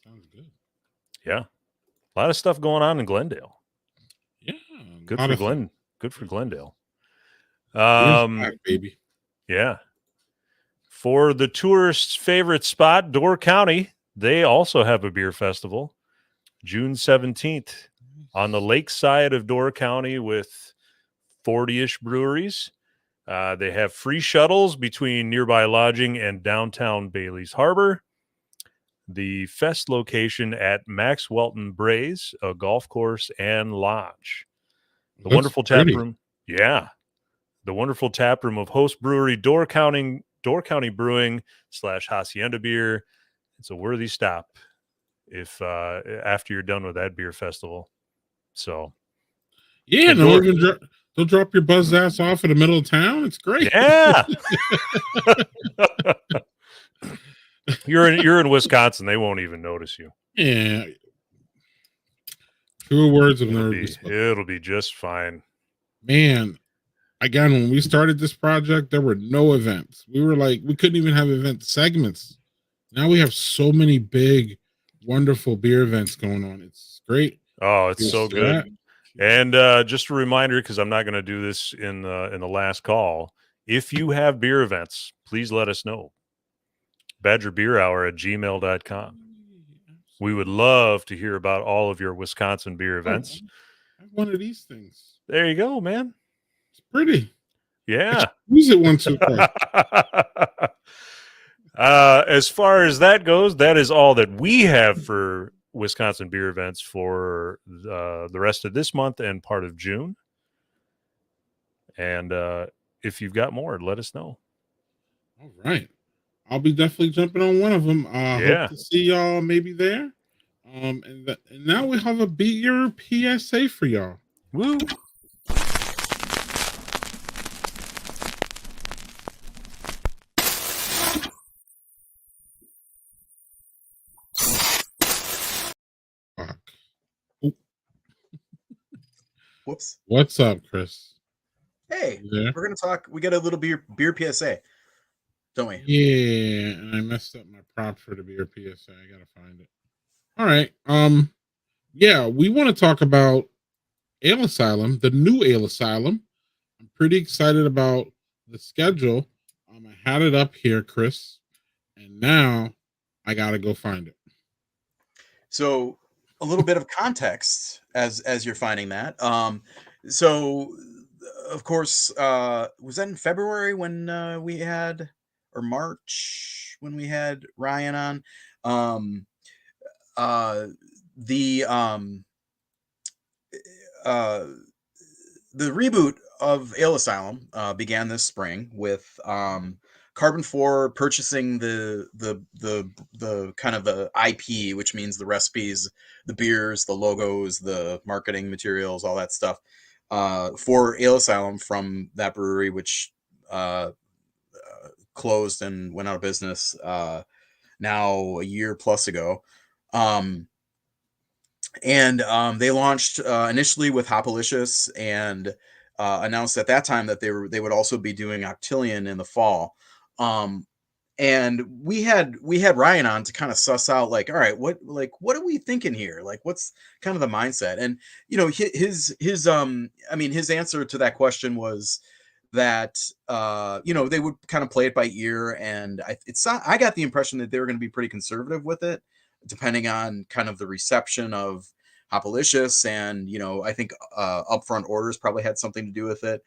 Sounds good. Yeah. A lot of stuff going on in Glendale. Yeah. Good for Glendale. Baby. Yeah. For the tourists' favorite spot, Door County, they also have a beer festival, June 17th, on the lakeside of Door County with 40-ish breweries. They have free shuttles between nearby lodging and downtown Bailey's Harbor. The fest location at Max Welton Braes, a golf course and lodge. The wonderful tap room. Yeah. The wonderful tap room of host brewery Door County Brewing / Hacienda Beer. It's a worthy stop if after you're done with that beer festival. So yeah, they'll drop your buzz ass off in the middle of town. It's great. Yeah. You're in Wisconsin. They won't even notice you. Yeah. True words of nerd. It'll be just fine. Man, again, when we started this project, there were no events. We couldn't even have event segments. Now we have so many big, wonderful beer events going on. It's great. Oh, it's so good. And just a reminder, because I'm not going to do this in the last call. If you have beer events, please let us know. badgerbeerhour@gmail.com. We would love to hear about all of your Wisconsin beer events. I have one of these things. There you go, man. It's pretty. Yeah. Use it once or twice. As far as that goes, that is all that we have for Wisconsin beer events for the rest of this month and part of June. And if you've got more, let us know. All right. I'll be definitely jumping on one of them. Hope to see y'all maybe there. And now we have a beer PSA for y'all. Woo! Whoops. What's up, Chris? Hey, we're gonna talk. We got a little beer PSA, don't we? Yeah, and I messed up my prop for the beer PSA. I gotta find it. All right. Yeah, we want to talk about Ale Asylum, the new Ale Asylum. I'm pretty excited about the schedule. I had it up here, Chris, and now I gotta go find it. So a little bit of context as you're finding that. So of course, was that in February when we had, or March when we had Ryan on? The reboot Ale Asylum began this spring with Carbon 4 purchasing the kind of the IP, which means the recipes, the beers, the logos, the marketing materials, all that stuff for Ale Asylum from that brewery, which closed and went out of business now a year plus ago. And they launched initially with Hopalicious and announced at that time that they would also be doing Octillion in the fall. And we had Ryan on to kind of suss out like, all right, what are we thinking here? Like, what's kind of the mindset? And you know, his answer to that question was that you know, they would kind of play it by ear, and I got the impression that they were going to be pretty conservative with it, depending on kind of the reception of Hopalicious, and you know, I think upfront orders probably had something to do with it.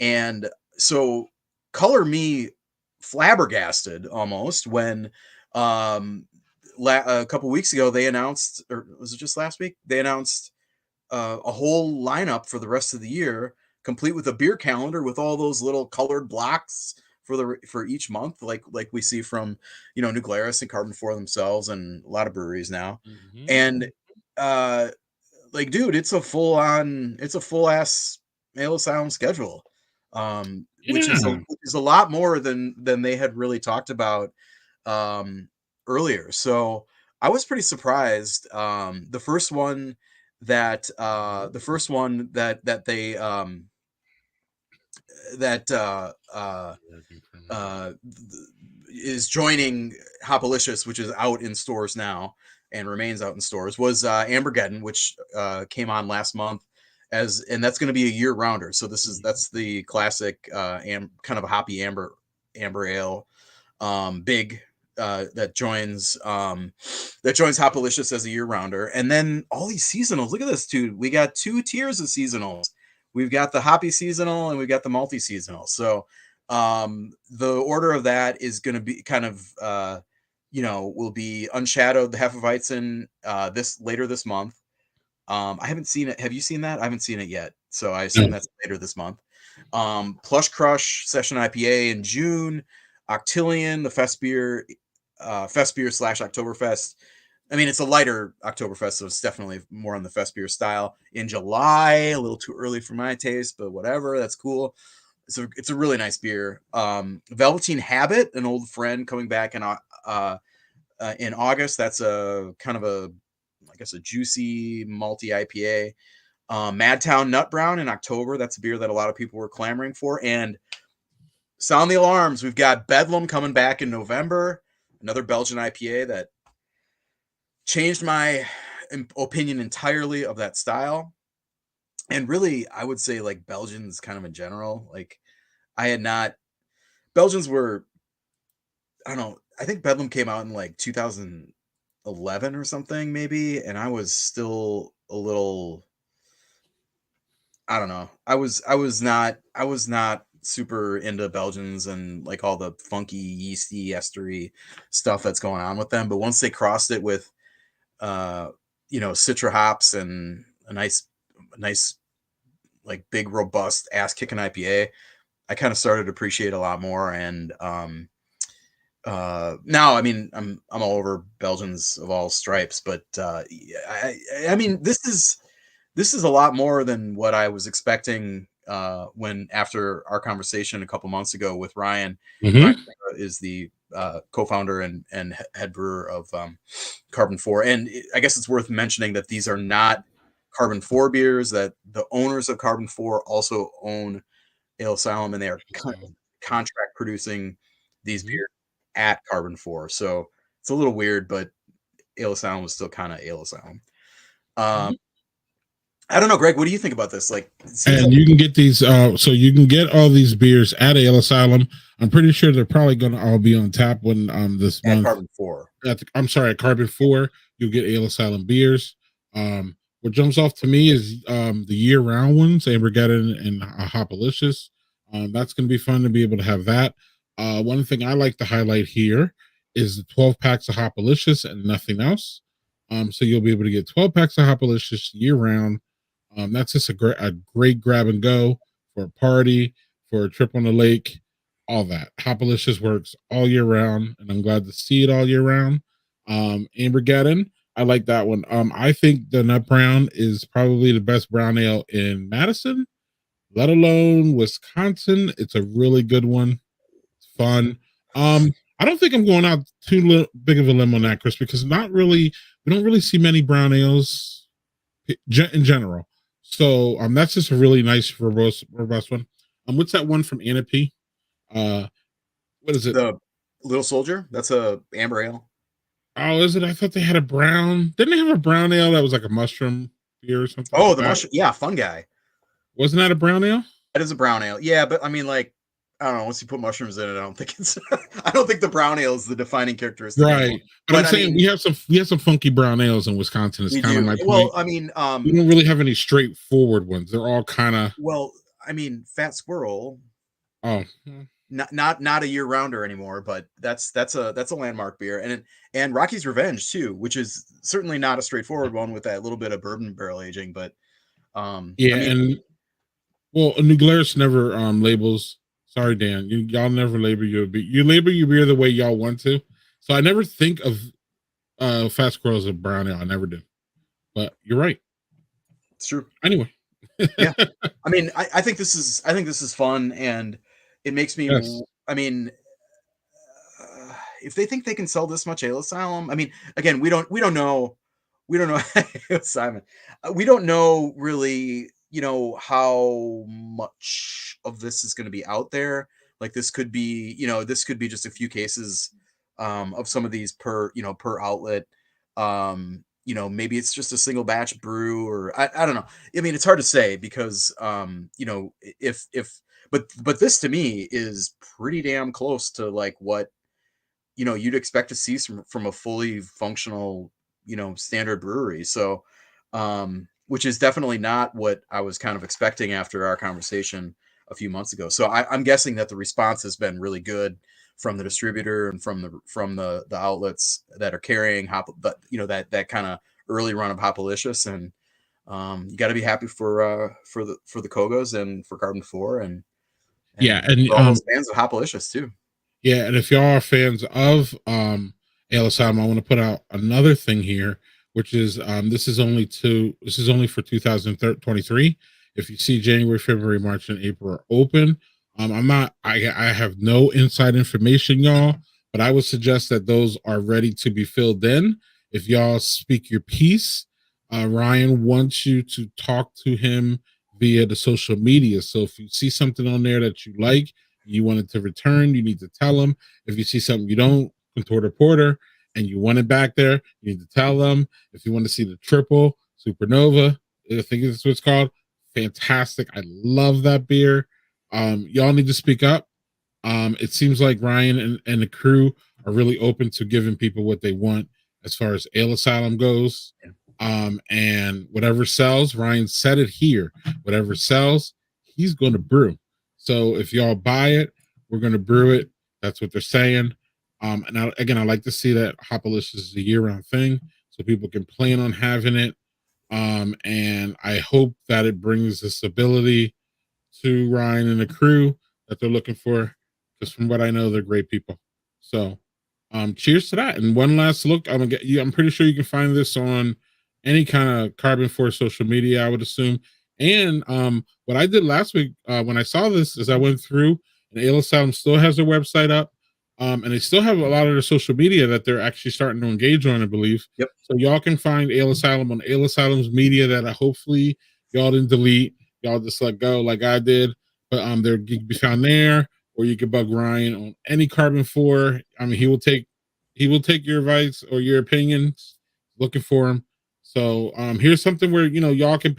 And so color me flabbergasted almost when a couple weeks ago they announced, or was it just last week, they announced a whole lineup for the rest of the year, complete with a beer calendar with all those little colored blocks for each month, like we see from, you know, New Glarus and Carbon 4 themselves and a lot of breweries now. And like, dude, it's a full ass Ale Asylum schedule, which is a lot more than they had really talked about earlier. So I was pretty surprised. The first one that they is joining Hopalicious, which is out in stores now and remains out in stores, was Ambergeddon, which came on last month, and that's going to be a year rounder. So that's the classic kind of a hoppy amber ale, big that joins Hopalicious as a year rounder. And then all these seasonals. Look at this, dude. We got 2 tiers of seasonals. We've got the hoppy seasonal and we've got the multi seasonal. So the order of that is going to be kind of you know, will be Unshadowed, the Hefeweizen later this month. I haven't seen it. Have you seen that? I haven't seen it yet, so I assume that's later this month. Plush Crush Session IPA in June, Octillion, the Fest beer / Oktoberfest. I mean, it's a lighter Oktoberfest, so it's definitely more on the Fest beer style. In July, a little too early for my taste, but whatever, that's cool. It's a really nice beer. Velveteen Habit, an old friend, coming back in August. That's a kind of I guess a juicy malty IPA. Madtown Nut Brown in October. That's a beer that a lot of people were clamoring for. And sound the alarms. We've got Bedlam coming back in November. Another Belgian IPA that changed my opinion entirely of that style. And really, I would say like Belgians kind of in general. Like Belgians were, I don't know, I think Bedlam came out in like 2011 or something maybe, and I was still a little, I don't know, I was not super into Belgians and like all the funky yeasty estery stuff that's going on with them. But once they crossed it with you know, Citra hops and a nice like big robust ass kicking IPA, I kind of started to appreciate a lot more. And now, I mean, I'm all over Belgians of all stripes, but I mean, this is a lot more than what I was expecting when, after our conversation a couple months ago with Ryan. Ryan is the co-founder and head brewer of Carbon 4. And I guess it's worth mentioning that these are not Carbon 4 beers, that the owners of Carbon 4 also own Ale Asylum, and they are contract producing these beers at Carbon 4. So it's a little weird, but Ale Asylum was still kind of Ale Asylum. I don't know, Greg, what do you think about this? Like, you can get these, so you can get all these beers at Ale Asylum. I'm pretty sure they're probably going to all be on tap when this month. Carbon 4. At Carbon 4, you'll get Ale Asylum beers. What jumps off to me is the year-round ones, Ambergeddon and Hopalicious. That's going to be fun to be able to have that. One thing I like to highlight here is the 12 packs of Hopalicious and nothing else. So you'll be able to get 12 packs of Hopalicious year-round. That's just a great grab and go for a party, for a trip on the lake, all that. Hopalicious works all year round, and I'm glad to see it all year round. Ambergeddon, I like that one. I think the Nut Brown is probably the best brown ale in Madison, let alone Wisconsin. It's a really good one. It's fun. I don't think I'm going out too big of a limb on that, Chris, because not really, we don't really see many brown ales in general. So that's just a really nice robust one. What's that one from Anna P? What is it? The Little Soldier. That's a amber ale. Oh, is it? I thought they had a brown. Didn't they have a brown ale that was like a mushroom beer or something? Oh, like the mushroom. Yeah, Fungi. Wasn't that a brown ale? That is a brown ale. Yeah, but I mean, like, I don't know. Once you put mushrooms in it, I don't think it's. I don't think the brown ale is the defining characteristic. Right, but I'm saying we have some funky brown ales in Wisconsin. It's kind of my point. Well, I mean, we don't really have any straightforward ones. They're all kind of. Well, I mean, Fat Squirrel. Oh. Not a year rounder anymore, but that's a landmark beer, and Rocky's Revenge too, which is certainly not a straightforward one with that little bit of bourbon barrel aging, but yeah, I mean, and well, New Glarus never labels. Sorry, Dan, y'all never label your beer. You label your beer the way y'all want to, so I never think of Fat Squirrel as a brown ale. I never do, but you're right. It's true. Anyway, yeah, I mean, I think this is fun, and it makes me. Yes. I mean, if they think they can sell this much Ale Asylum, I mean, again, we don't know, Simon. We don't know really, how much of this is going to be out there. Like this could be just a few cases of some of these per outlet. Maybe it's just a single batch brew, or I don't know. I mean, it's hard to say because But this to me is pretty damn close to like what you'd expect to see from a fully functional standard brewery. So which is definitely not what I was kind of expecting after our conversation a few months ago. So I'm guessing that the response has been really good from the distributor and from the outlets that are carrying that kind of early run of Hopalicious, and you got to be happy for the Kogos and for Carbon 4 and all those fans of Hopalicious too. Yeah, and if y'all are fans of Ale Asylum, I want to put out another thing here, which is this is only for 2023. If you see January, February, March, and April are open, I have no inside information, y'all, but I would suggest that those are ready to be filled in. If y'all speak your piece, Ryan wants you to talk to him via the social media. So if you see something on there that you like, you want it to return, you need to tell them. If you see something you don't, contort a porter, and you want it back there, you need to tell them. If you want to see the triple supernova, I think that's what it's called. Fantastic. I love that beer. Y'all need to speak up. It seems like Ryan and the crew are really open to giving people what they want as far as Ale Asylum goes. And whatever sells, Ryan said it here, whatever sells, he's going to brew. So if y'all buy it, we're going to brew it. That's what they're saying. And I like to see that Hopalicious is a year-round thing, so people can plan on having it. And I hope that it brings the stability to Ryan and the crew that they're looking for, because from what I know, they're great people. So cheers to that. And one last look, I'm pretty sure you can find this on any kind of Carbon 4 social media, I would assume. And what I did last week when I saw this is I went through, and Ale Asylum still has their website up, and they still have a lot of their social media that they're actually starting to engage on, I believe. Yep. So y'all can find Ale Asylum on Ale Asylum's media that hopefully y'all didn't delete. Y'all just let go like I did. But they're can be found there, or you can bug Ryan on any Carbon 4. I mean, he will take your advice or your opinions. Looking for him. So here's something where y'all can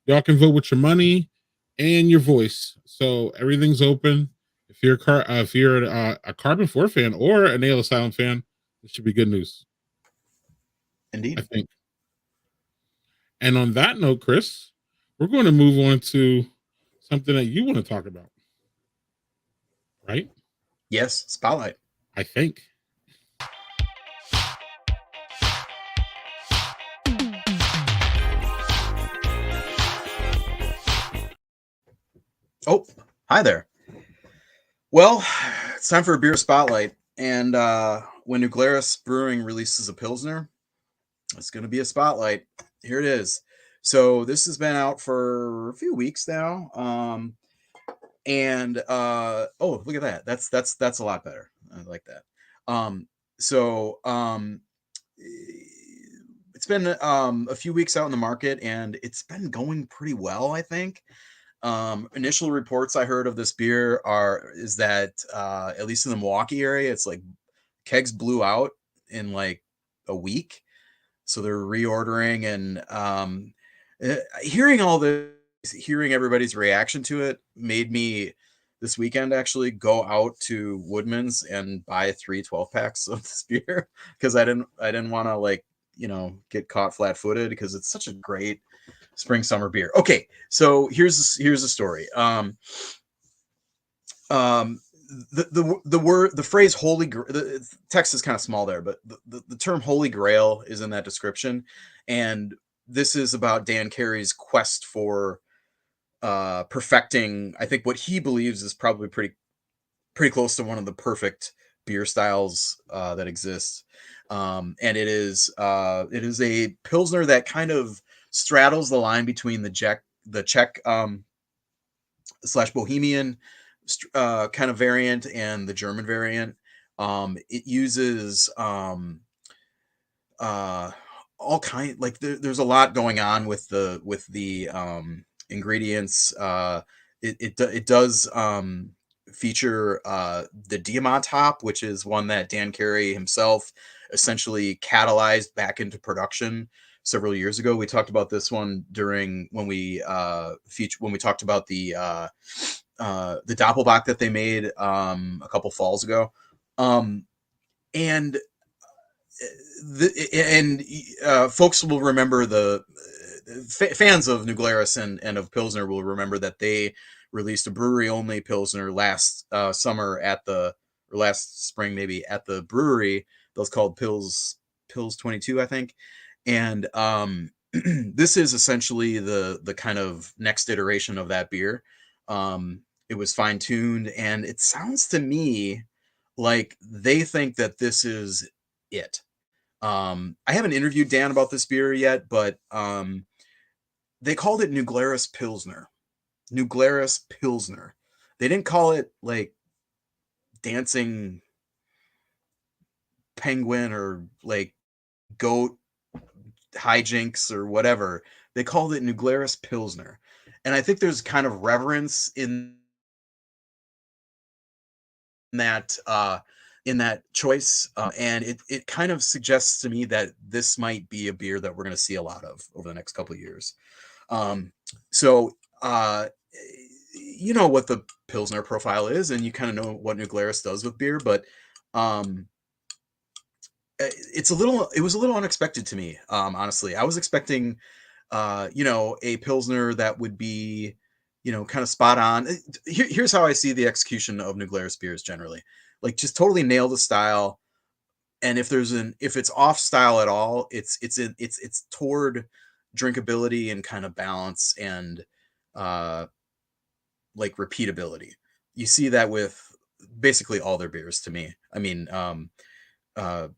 y'all can vote with your money and your voice. So everything's open. If you're a Carbon 4 fan or an Ale Asylum fan, it should be good news. Indeed, I think. And on that note, Chris, we're going to move on to something that you want to talk about, right? Yes, Spotlight. I think. Oh, hi there. Well, it's time for a beer spotlight. And when New Glarus Brewing releases a Pilsner, it's going to be a spotlight. Here it is. So this has been out for a few weeks now. Oh, look at that. That's a lot better. I like that. So it's been a few weeks out in the market, and it's been going pretty well, I think. Initial reports I heard of this beer is that at least in the Milwaukee area, it's like kegs blew out in like a week, so they're reordering. And hearing all this, hearing everybody's reaction to it, made me this weekend actually go out to Woodman's and buy 3 12-packs of this beer, because I didn't want to, like, get caught flat-footed, because it's such a great spring summer beer. Okay, so here's the story. The phrase holy, the text is kind of small there, but the term holy grail is in that description, and this is about Dan Carey's quest for perfecting, I think, what he believes is probably pretty close to one of the perfect beer styles that exists. And it is a Pilsner that kind of straddles the line between the Czech slash Bohemian kind of variant and the German variant. It uses all kind, like there's a lot going on with the ingredients. It does feature the Diamant hop, which is one that Dan Carey himself essentially catalyzed back into production several years ago. We talked about this one when we talked about the Doppelbock that they made a couple falls ago. And folks will remember, fans of New Glarus and of Pilsner will remember that they released a brewery only Pilsner last spring, maybe, at the brewery. That was called Pils 22, I think. And this is essentially the kind of next iteration of that beer. It was fine tuned, and it sounds to me like they think that this is it. I haven't interviewed Dan about this beer yet, but they called it New Glarus Pilsner. New Glarus Pilsner. They didn't call it like dancing penguin or like goat hijinks or whatever. They called it New Glarus Pilsner. And I think there's kind of reverence in that choice, and it kind of suggests to me that this might be a beer that we're going to see a lot of over the next couple of years. So you know what the Pilsner profile is, and you kind of know what New Glarus does with beer, but it was a little unexpected to me. Honestly, I was expecting a Pilsner that would be, kind of spot on. Here's how I see the execution of New Glarus beers generally. Like, just totally nail the style. And if it's off style at all, it's toward drinkability and kind of balance and like repeatability. You see that with basically all their beers to me. I mean, Fat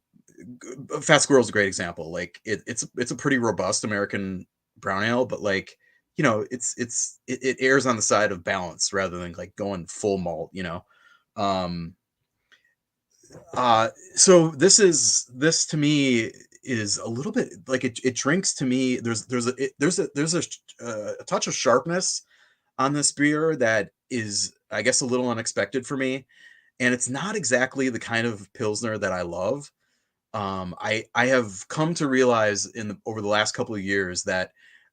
Squirrel's a great example. Like it's a pretty robust American brown ale, but like, it errs on the side of balance rather than like going full malt, so this to me is a little bit like it drinks to me. There's a touch of sharpness on this beer that is, I guess, a little unexpected for me, and it's not exactly the kind of Pilsner that I love. I have come to realize over the last couple of years that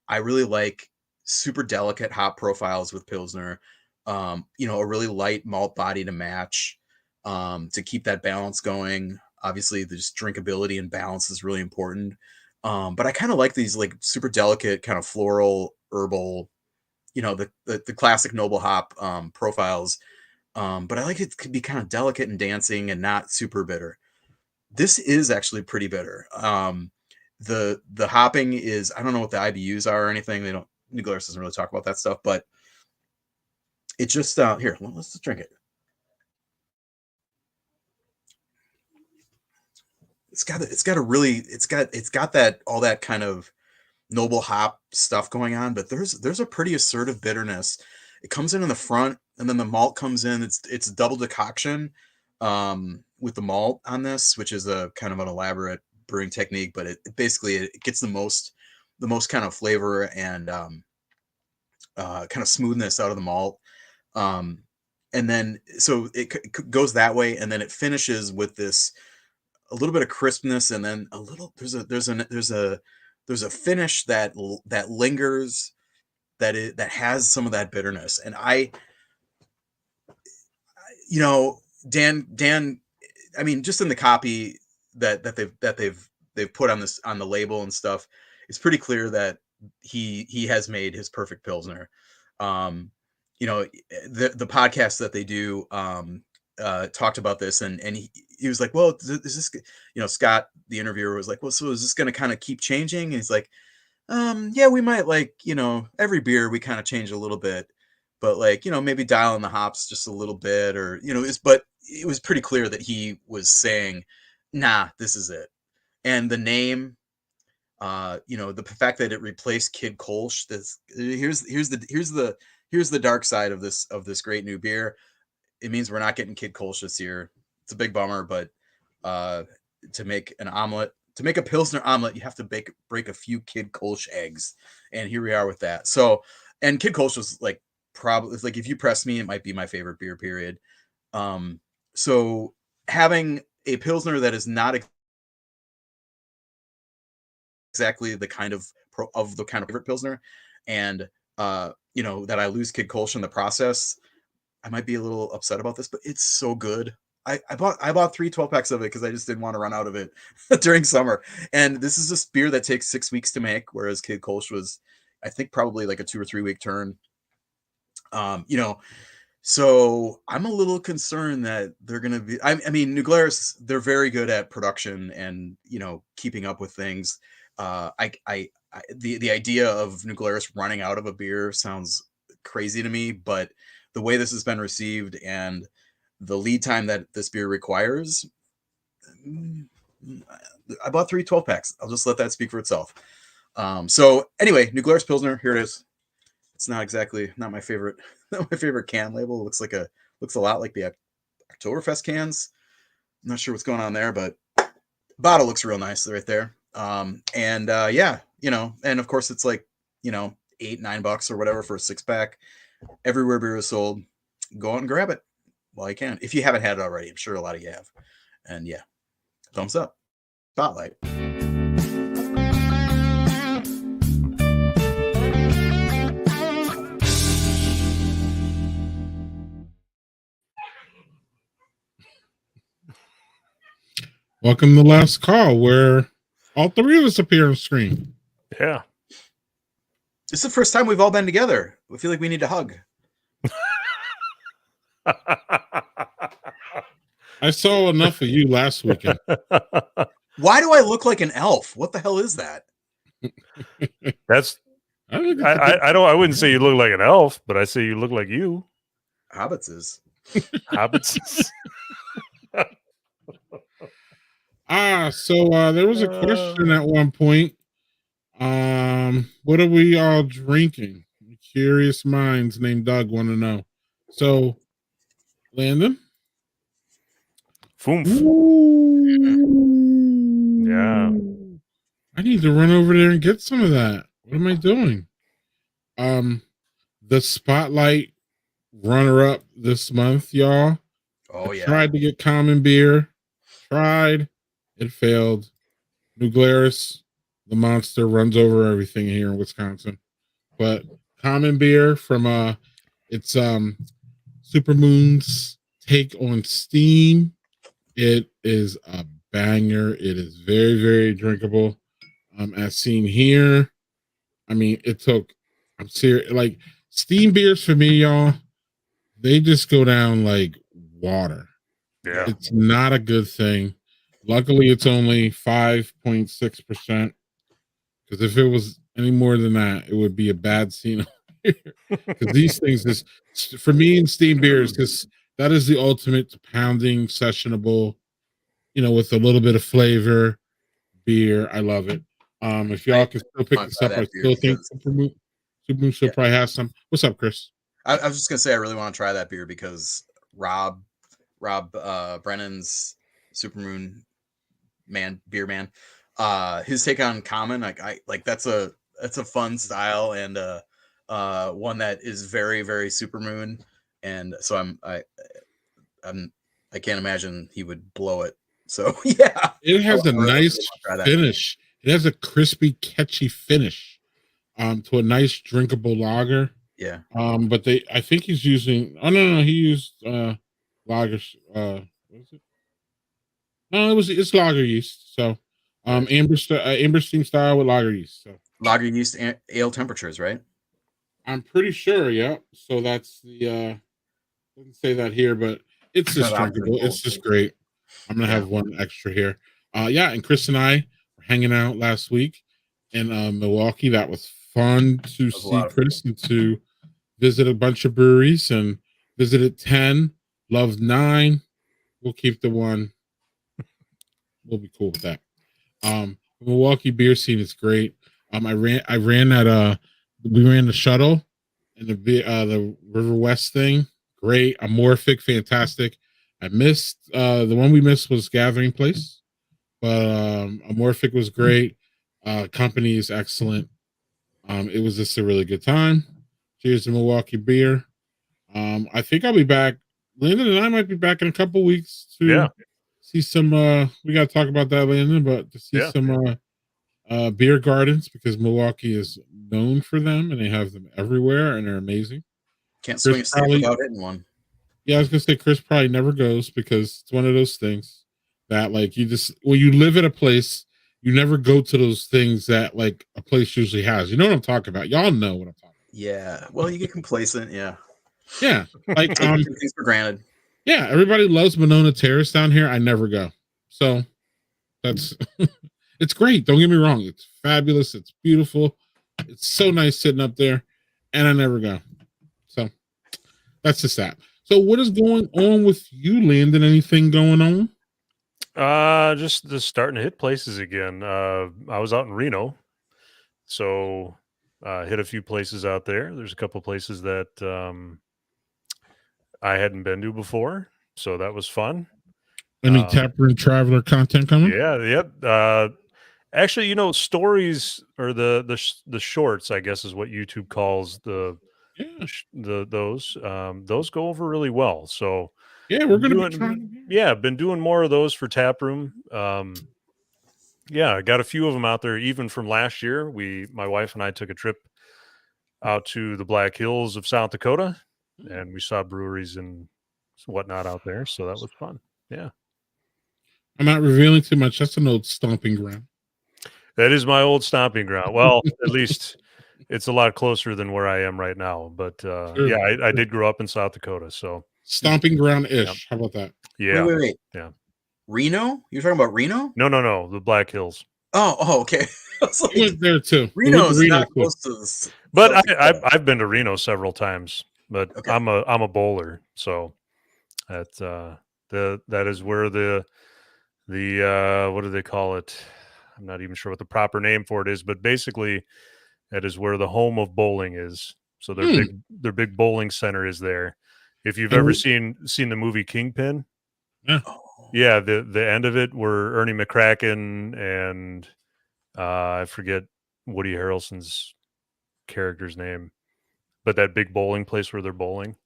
I really like super delicate hop profiles with Pilsner. A really light malt body to match, to keep that balance going. Obviously, the just drinkability and balance is really important. But I kind of like these like super delicate, kind of floral, herbal, the classic noble hop profiles. But I like it to be kind of delicate and dancing and not super bitter. This is actually pretty bitter. The hopping is, I don't know what the IBUs are or anything. New Glarus doesn't really talk about that stuff, but it just here. Let's just drink it. It's got that all that kind of noble hop stuff going on, but there's a pretty assertive bitterness. It comes in the front, and then the malt comes in. It's a double decoction with the malt on this, which is a kind of an elaborate brewing technique, but it basically it gets the most kind of flavor and kind of smoothness out of the malt. And then so it goes that way, and then it finishes with this a little bit of crispness, and then a little there's a finish that lingers, that has some of that bitterness. And Dan, I mean, just in the copy that they've put on the label and stuff, it's pretty clear that he has made his perfect Pilsner. The podcast that they do talked about this, and he was like, well, is this, Scott, the interviewer, was like, well, so is this going to kind of keep changing? And he's like, yeah, we might, like, every beer we kind of change a little bit, but like, maybe dial in the hops just a little bit, or, but it was pretty clear that he was saying, nah, this is it. And the name, the fact that it replaced Kid Kolsch, here's the dark side of this great new beer. It means we're not getting Kid Kolsch this year. It's a big bummer, but to make a Pilsner omelet, you have to break a few Kid Kolsch eggs, and here we are with that. So, and Kid Kolsch was like, probably, like, if you press me, it might be my favorite beer, period. So having a Pilsner that is not exactly the kind of favorite Pilsner, and that I lose Kid Kolsch in the process, I might be a little upset about this, but it's so good. I bought 3 12-packs of it because I just didn't want to run out of it during summer. And this is a beer that takes 6 weeks to make, whereas Kid Kolsch was, I think, probably like a 2 or 3 week turn. So I'm a little concerned that they're going to be, I mean, New Glarus, they're very good at production and, keeping up with things. The idea of New Glarus running out of a beer sounds crazy to me, but the way this has been received and the lead time that this beer requires, I bought 3 12-packs. I'll just let that speak for itself. So anyway, New Glarus Pilsner, here it is. It's not my favorite, can label. It looks a lot like the Oktoberfest cans. I'm not sure what's going on there, but bottle looks real nice right there. And of course it's like, $8-9 or whatever for a 6-pack. Everywhere beer is sold. Go out and grab it while you can. If you haven't had it already, I'm sure a lot of you have. And yeah, thumbs up. Spotlight. Welcome to Last Call, where all 3 of us appear on screen. Yeah. It's the first time we've all been together. We feel like we need to hug. I saw enough of you last weekend. Why do I look like an elf? What the hell is that? That's I wouldn't say you look like an elf, but I say you look like you. Hobbitses. So there was a question at one point. What are we all drinking? Curious minds named Doug want to know. So, Landon? Foomf. Yeah. I need to run over there and get some of that. What am I doing? The Spotlight runner-up this month, y'all. Oh, yeah. Tried to get Common Beer. It failed. New Glarus, the monster, runs over everything here in Wisconsin. But Common Beer from it's Supermoon's take on Steam. It is a banger. It is very, very drinkable. As seen here, I mean, I'm serious. Like, Steam beers for me, y'all, they just go down like water. Yeah. It's not a good thing. Luckily, it's only 5.6%. Because if it was any more than that, it would be a bad scene Because these things is for me and steam beers, because that is the ultimate pounding sessionable, with a little bit of flavor beer. I love it. If y'all can still pick want to this try up, that I beer still think because Supermoon still probably has some. What's up, Chris? I was just gonna say I really want to try that beer because Rob Brennan's Supermoon beer man, his take on Common, like that's a fun style and one that is very very Supermoon, and so I can't imagine he would blow it. So yeah, It has a really nice try that. finish. It has a crispy, catchy finish. To a nice drinkable lager. Yeah. But I think he's using. Oh no, he used lager. What is it? No, it's lager yeast. So, Right. Amberstein style with lager yeast. So Lager yeast ale temperatures, right? I'm pretty sure. Yeah. So that's the. Doesn't say that here, but it's just drinkable. It's just great. I'm gonna have one extra here. Yeah, and Chris and I were hanging out last week in Milwaukee. That was fun to see Chris and to visit a bunch of breweries, and visited 10, loved 9. We'll keep the one. We'll be cool with that. The Milwaukee beer scene is great. I ran that we ran the shuttle and the River West thing. Great. Amorphic, fantastic. I missed the one we missed was Gathering Place, but Amorphic was great. Company is excellent. It was just a really good time. Cheers to Milwaukee beer. I think I'll be back. Landon and I might be back in a couple weeks to see some. We got to talk about that, Landon, but to see some beer gardens, because Milwaukee is known for them and they have them everywhere and they're amazing. Can't swing a stick without hitting one. Yeah, I was gonna say Chris probably never goes because it's one of those things that like you just when you live at a place, you never go to those things that like a place usually has. You know what I'm talking about? Y'all know what I'm talking about. Yeah. Well, you get complacent. Yeah. Yeah. Like take things for granted. Yeah, everybody loves Monona Terrace down here. I never go. So that's it's great. Don't get me wrong. It's fabulous. It's beautiful. It's so nice sitting up there. And I never go. So that's just that. So what is going on with you, Landon? Anything going on? Just starting to hit places again. I was out in Reno. So hit a few places out there. There's a couple places that I hadn't been to before, so that was fun. Any Taproom Traveler content coming? Yeah, yep. Actually, stories or the shorts, I guess, is what YouTube calls those go over really well. So yeah, we're gonna be trying. Yeah, been doing more of those for Taproom. Yeah, I got a few of them out there, even from last year. My wife and I took a trip out to the Black Hills of South Dakota, and we saw breweries and whatnot out there. So that was fun. Yeah. I'm not revealing too much. That's an old stomping ground. That is my old stomping ground. Well, at least it's a lot closer than where I am right now. But Sure. yeah, I did grow up in South Dakota. So stomping ground-ish. Yep. How about that? Yeah. Wait. Yeah. Reno? You're talking about Reno? No. The Black Hills. Oh, okay. I was like, I went there too. Reno's not close to this. But I've been to Reno several times. But okay. I'm a bowler, so that is where the what do they call it? I'm not even sure what the proper name for it is, but basically that is where the home of bowling is. So their big bowling center is there. If you've ever seen the movie Kingpin, yeah, the end of it where Ernie McCracken and I forget Woody Harrelson's character's name, but that big bowling place where they're bowling,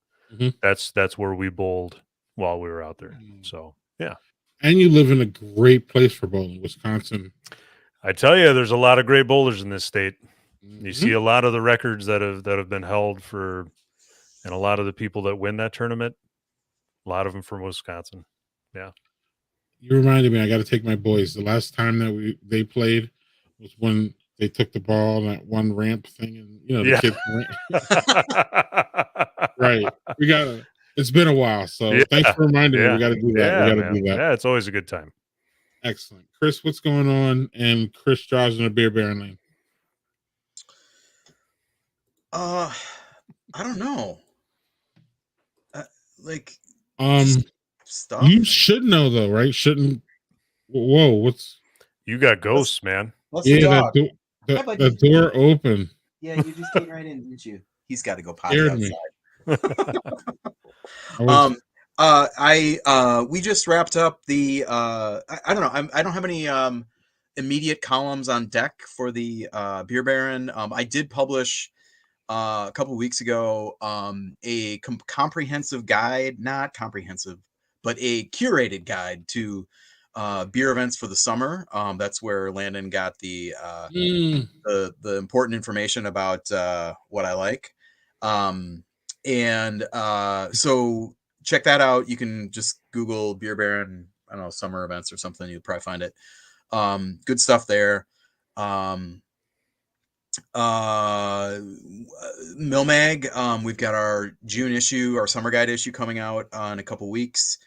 that's where we bowled while we were out there. So yeah. And you live in a great place for bowling, Wisconsin. I tell you, there's a lot of great bowlers in this state. You see a lot of the records that have been held for, and a lot of the people that win that tournament, a lot of them from Wisconsin. Yeah. You reminded me, I got to take my boys. The last time that they played was when they took the ball on that one ramp thing, and the kids. Right. It's been a while, so thanks for reminding me. We got to do that. We got to do that. Yeah, it's always a good time. Excellent. Chris, what's going on? And Chris draws in a beer baron lane. I don't know. Like stuff. You should know though, right? Shouldn't. Whoa, what's? You got ghosts, man. What's the dog? The door open. Yeah, you just came right in, didn't you? He's got to go potty Scared outside. Me. We just wrapped up the I don't know. I don't have any immediate columns on deck for the Beer Baron. I did publish a couple of weeks ago a comprehensive guide, not comprehensive, but a curated guide to beer events for the summer. That's where Landon got the important information about what I like. So check that out. You can just Google Beer Baron, I don't know, summer events or something. You'll probably find it. Good stuff there. Milmag, we've got our June issue, our summer guide issue coming out in a couple weeks.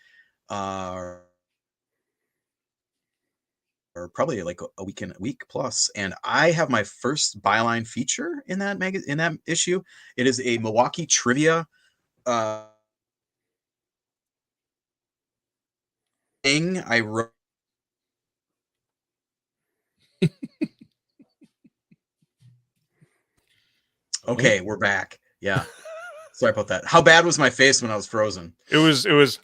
Or probably like a week plus, and I have my first byline feature in that issue. It is a Milwaukee trivia thing I wrote. Okay, we're back. Yeah, sorry about that. How bad was my face when I was frozen? It was it was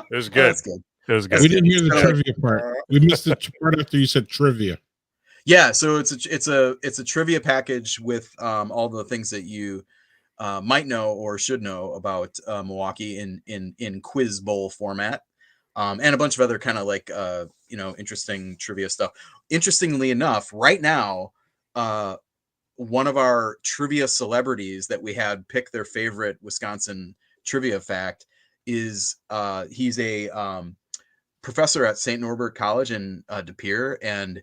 good. That's good. It was good. We didn't hear the trivia part. We missed the part after you said trivia. Yeah, so it's a trivia package with all the things that you might know or should know about Milwaukee in quiz bowl format, and a bunch of other kind of like interesting trivia stuff. Interestingly enough, right now, one of our trivia celebrities that we had pick their favorite Wisconsin trivia fact is he's a professor at St. Norbert College in De Pere, and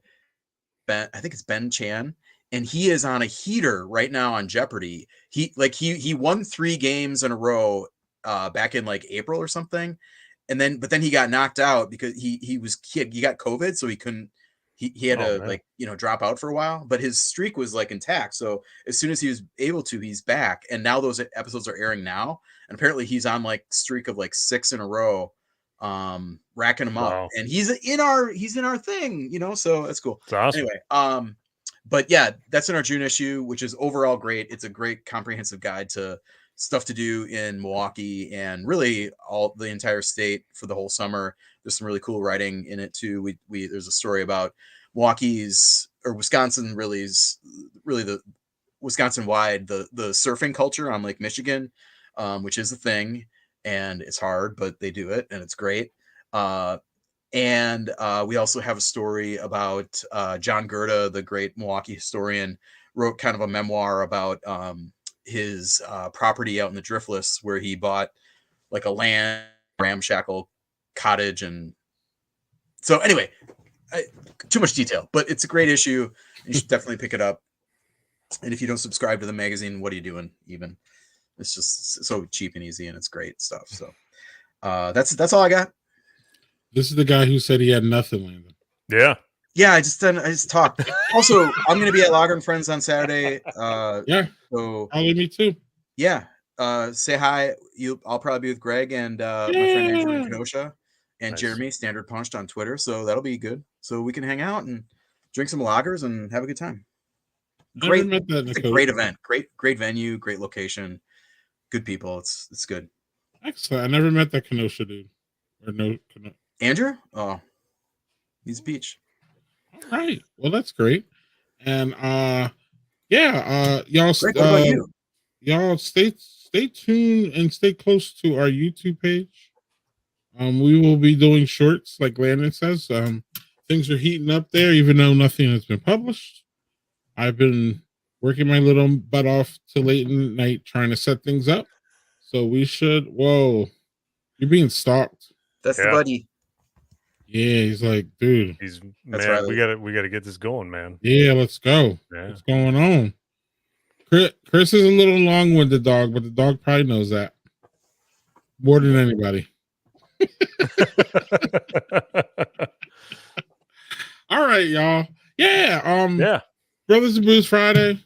I think it's Ben Chan, and he is on a heater right now on Jeopardy. He won 3 games in a row back in like April or something, but then he got knocked out because he got COVID, so he couldn't. He had to drop out for a while, but his streak was like intact. So as soon as he was able to, he's back, and now those episodes are airing now, and apparently he's on like streak of like 6 in a row. Racking them up, and he's in our thing, so that's cool. It's awesome. Anyway, but yeah, that's in our June issue, which is overall great. It's a great comprehensive guide to stuff to do in Milwaukee and really all the entire state for the whole summer. There's some really cool writing in it too. There's a story about Wisconsin really the Wisconsin wide the surfing culture on Lake Michigan, which is a thing. And it's hard, but they do it, and it's great. And we also have a story about John Gerda, the great Milwaukee historian, wrote kind of a memoir about his property out in the Driftless, where he bought like a land ramshackle cottage. And so anyway, too much detail, but it's a great issue. You should definitely pick it up. And if you don't subscribe to the magazine, what are you doing even? It's just so cheap and easy, and it's great stuff. So that's all I got. This is the guy who said he had nothing, Landon. Yeah. I just talked. Also, I'm going to be at Lager and Friends on Saturday. Yeah. So probably me too. Yeah. Say hi. I'll probably be with Greg and my friend Andrew in Kenosha, and Jeremy Standard Punched on Twitter. So that'll be good. So we can hang out and drink some lagers and have a good time. Great. It's a great event. Great venue. Great location. Good people. It's good. Excellent. I never met that Kenosha dude. Andrew? Oh, he's a peach. All right. Well, that's great. And y'all. Greg, what about you? Y'all stay tuned and stay close to our YouTube page. We will be doing shorts, like Landon says. Things are heating up there, even though nothing has been published. I've been working my little butt off till late in the night trying to set things up. So we should. Whoa, you're being stalked. That's the buddy. Yeah, he's like, dude. Man, right. we gotta get this going, man. Yeah, let's go. Yeah. What's going on? Chris is a little long-winded dog, but the dog probably knows that more than anybody. All right, y'all. Yeah. Brothers and Booze Friday.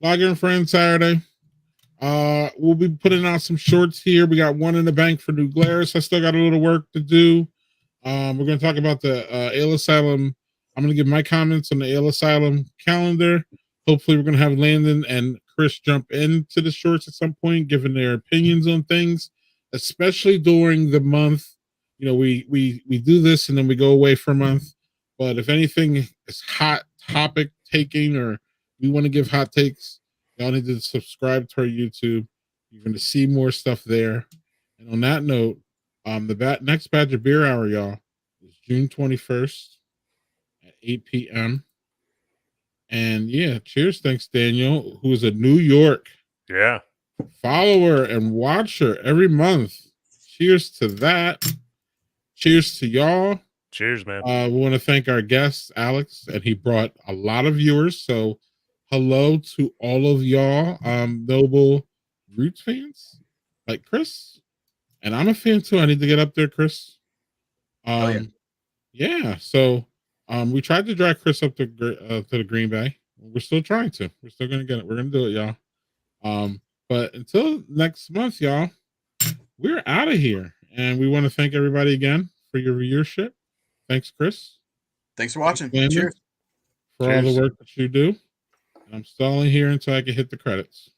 Logger and Friends Saturday. We'll be putting out some shorts here. We got one in the bank for New Glarus. I still got a little work to do. We're going to talk about the Ale Asylum. I'm going to give my comments on the Ale Asylum calendar. Hopefully, we're going to have Landon and Chris jump into the shorts at some point, giving their opinions on things, especially during the month. You know, we do this and then we go away for a month. But if anything is hot topic taking, or we want to give hot takes, y'all need to subscribe to our YouTube. You're going to see more stuff there. And on that note, the next Badger Beer Hour, y'all, is June 21st at 8 p.m. And yeah, cheers. Thanks, Daniel, who is a New York follower and watcher every month. Cheers to that. Cheers to y'all. Cheers, man. We want to thank our guest, Alex, and he brought a lot of viewers. So hello to all of y'all, Noble Roots fans like Chris. And I'm a fan too. I need to get up there, Chris. Yeah. So we tried to drag Chris up to the Green Bay. We're still trying to. We're still gonna get it. We're gonna do it, y'all. But until next month, y'all, we're out of here. And we want to thank everybody again for your viewership. Thanks, Chris. Thanks for watching. Thanks, Cheers. For all the work that you do. And I'm stalling here until I can hit the credits.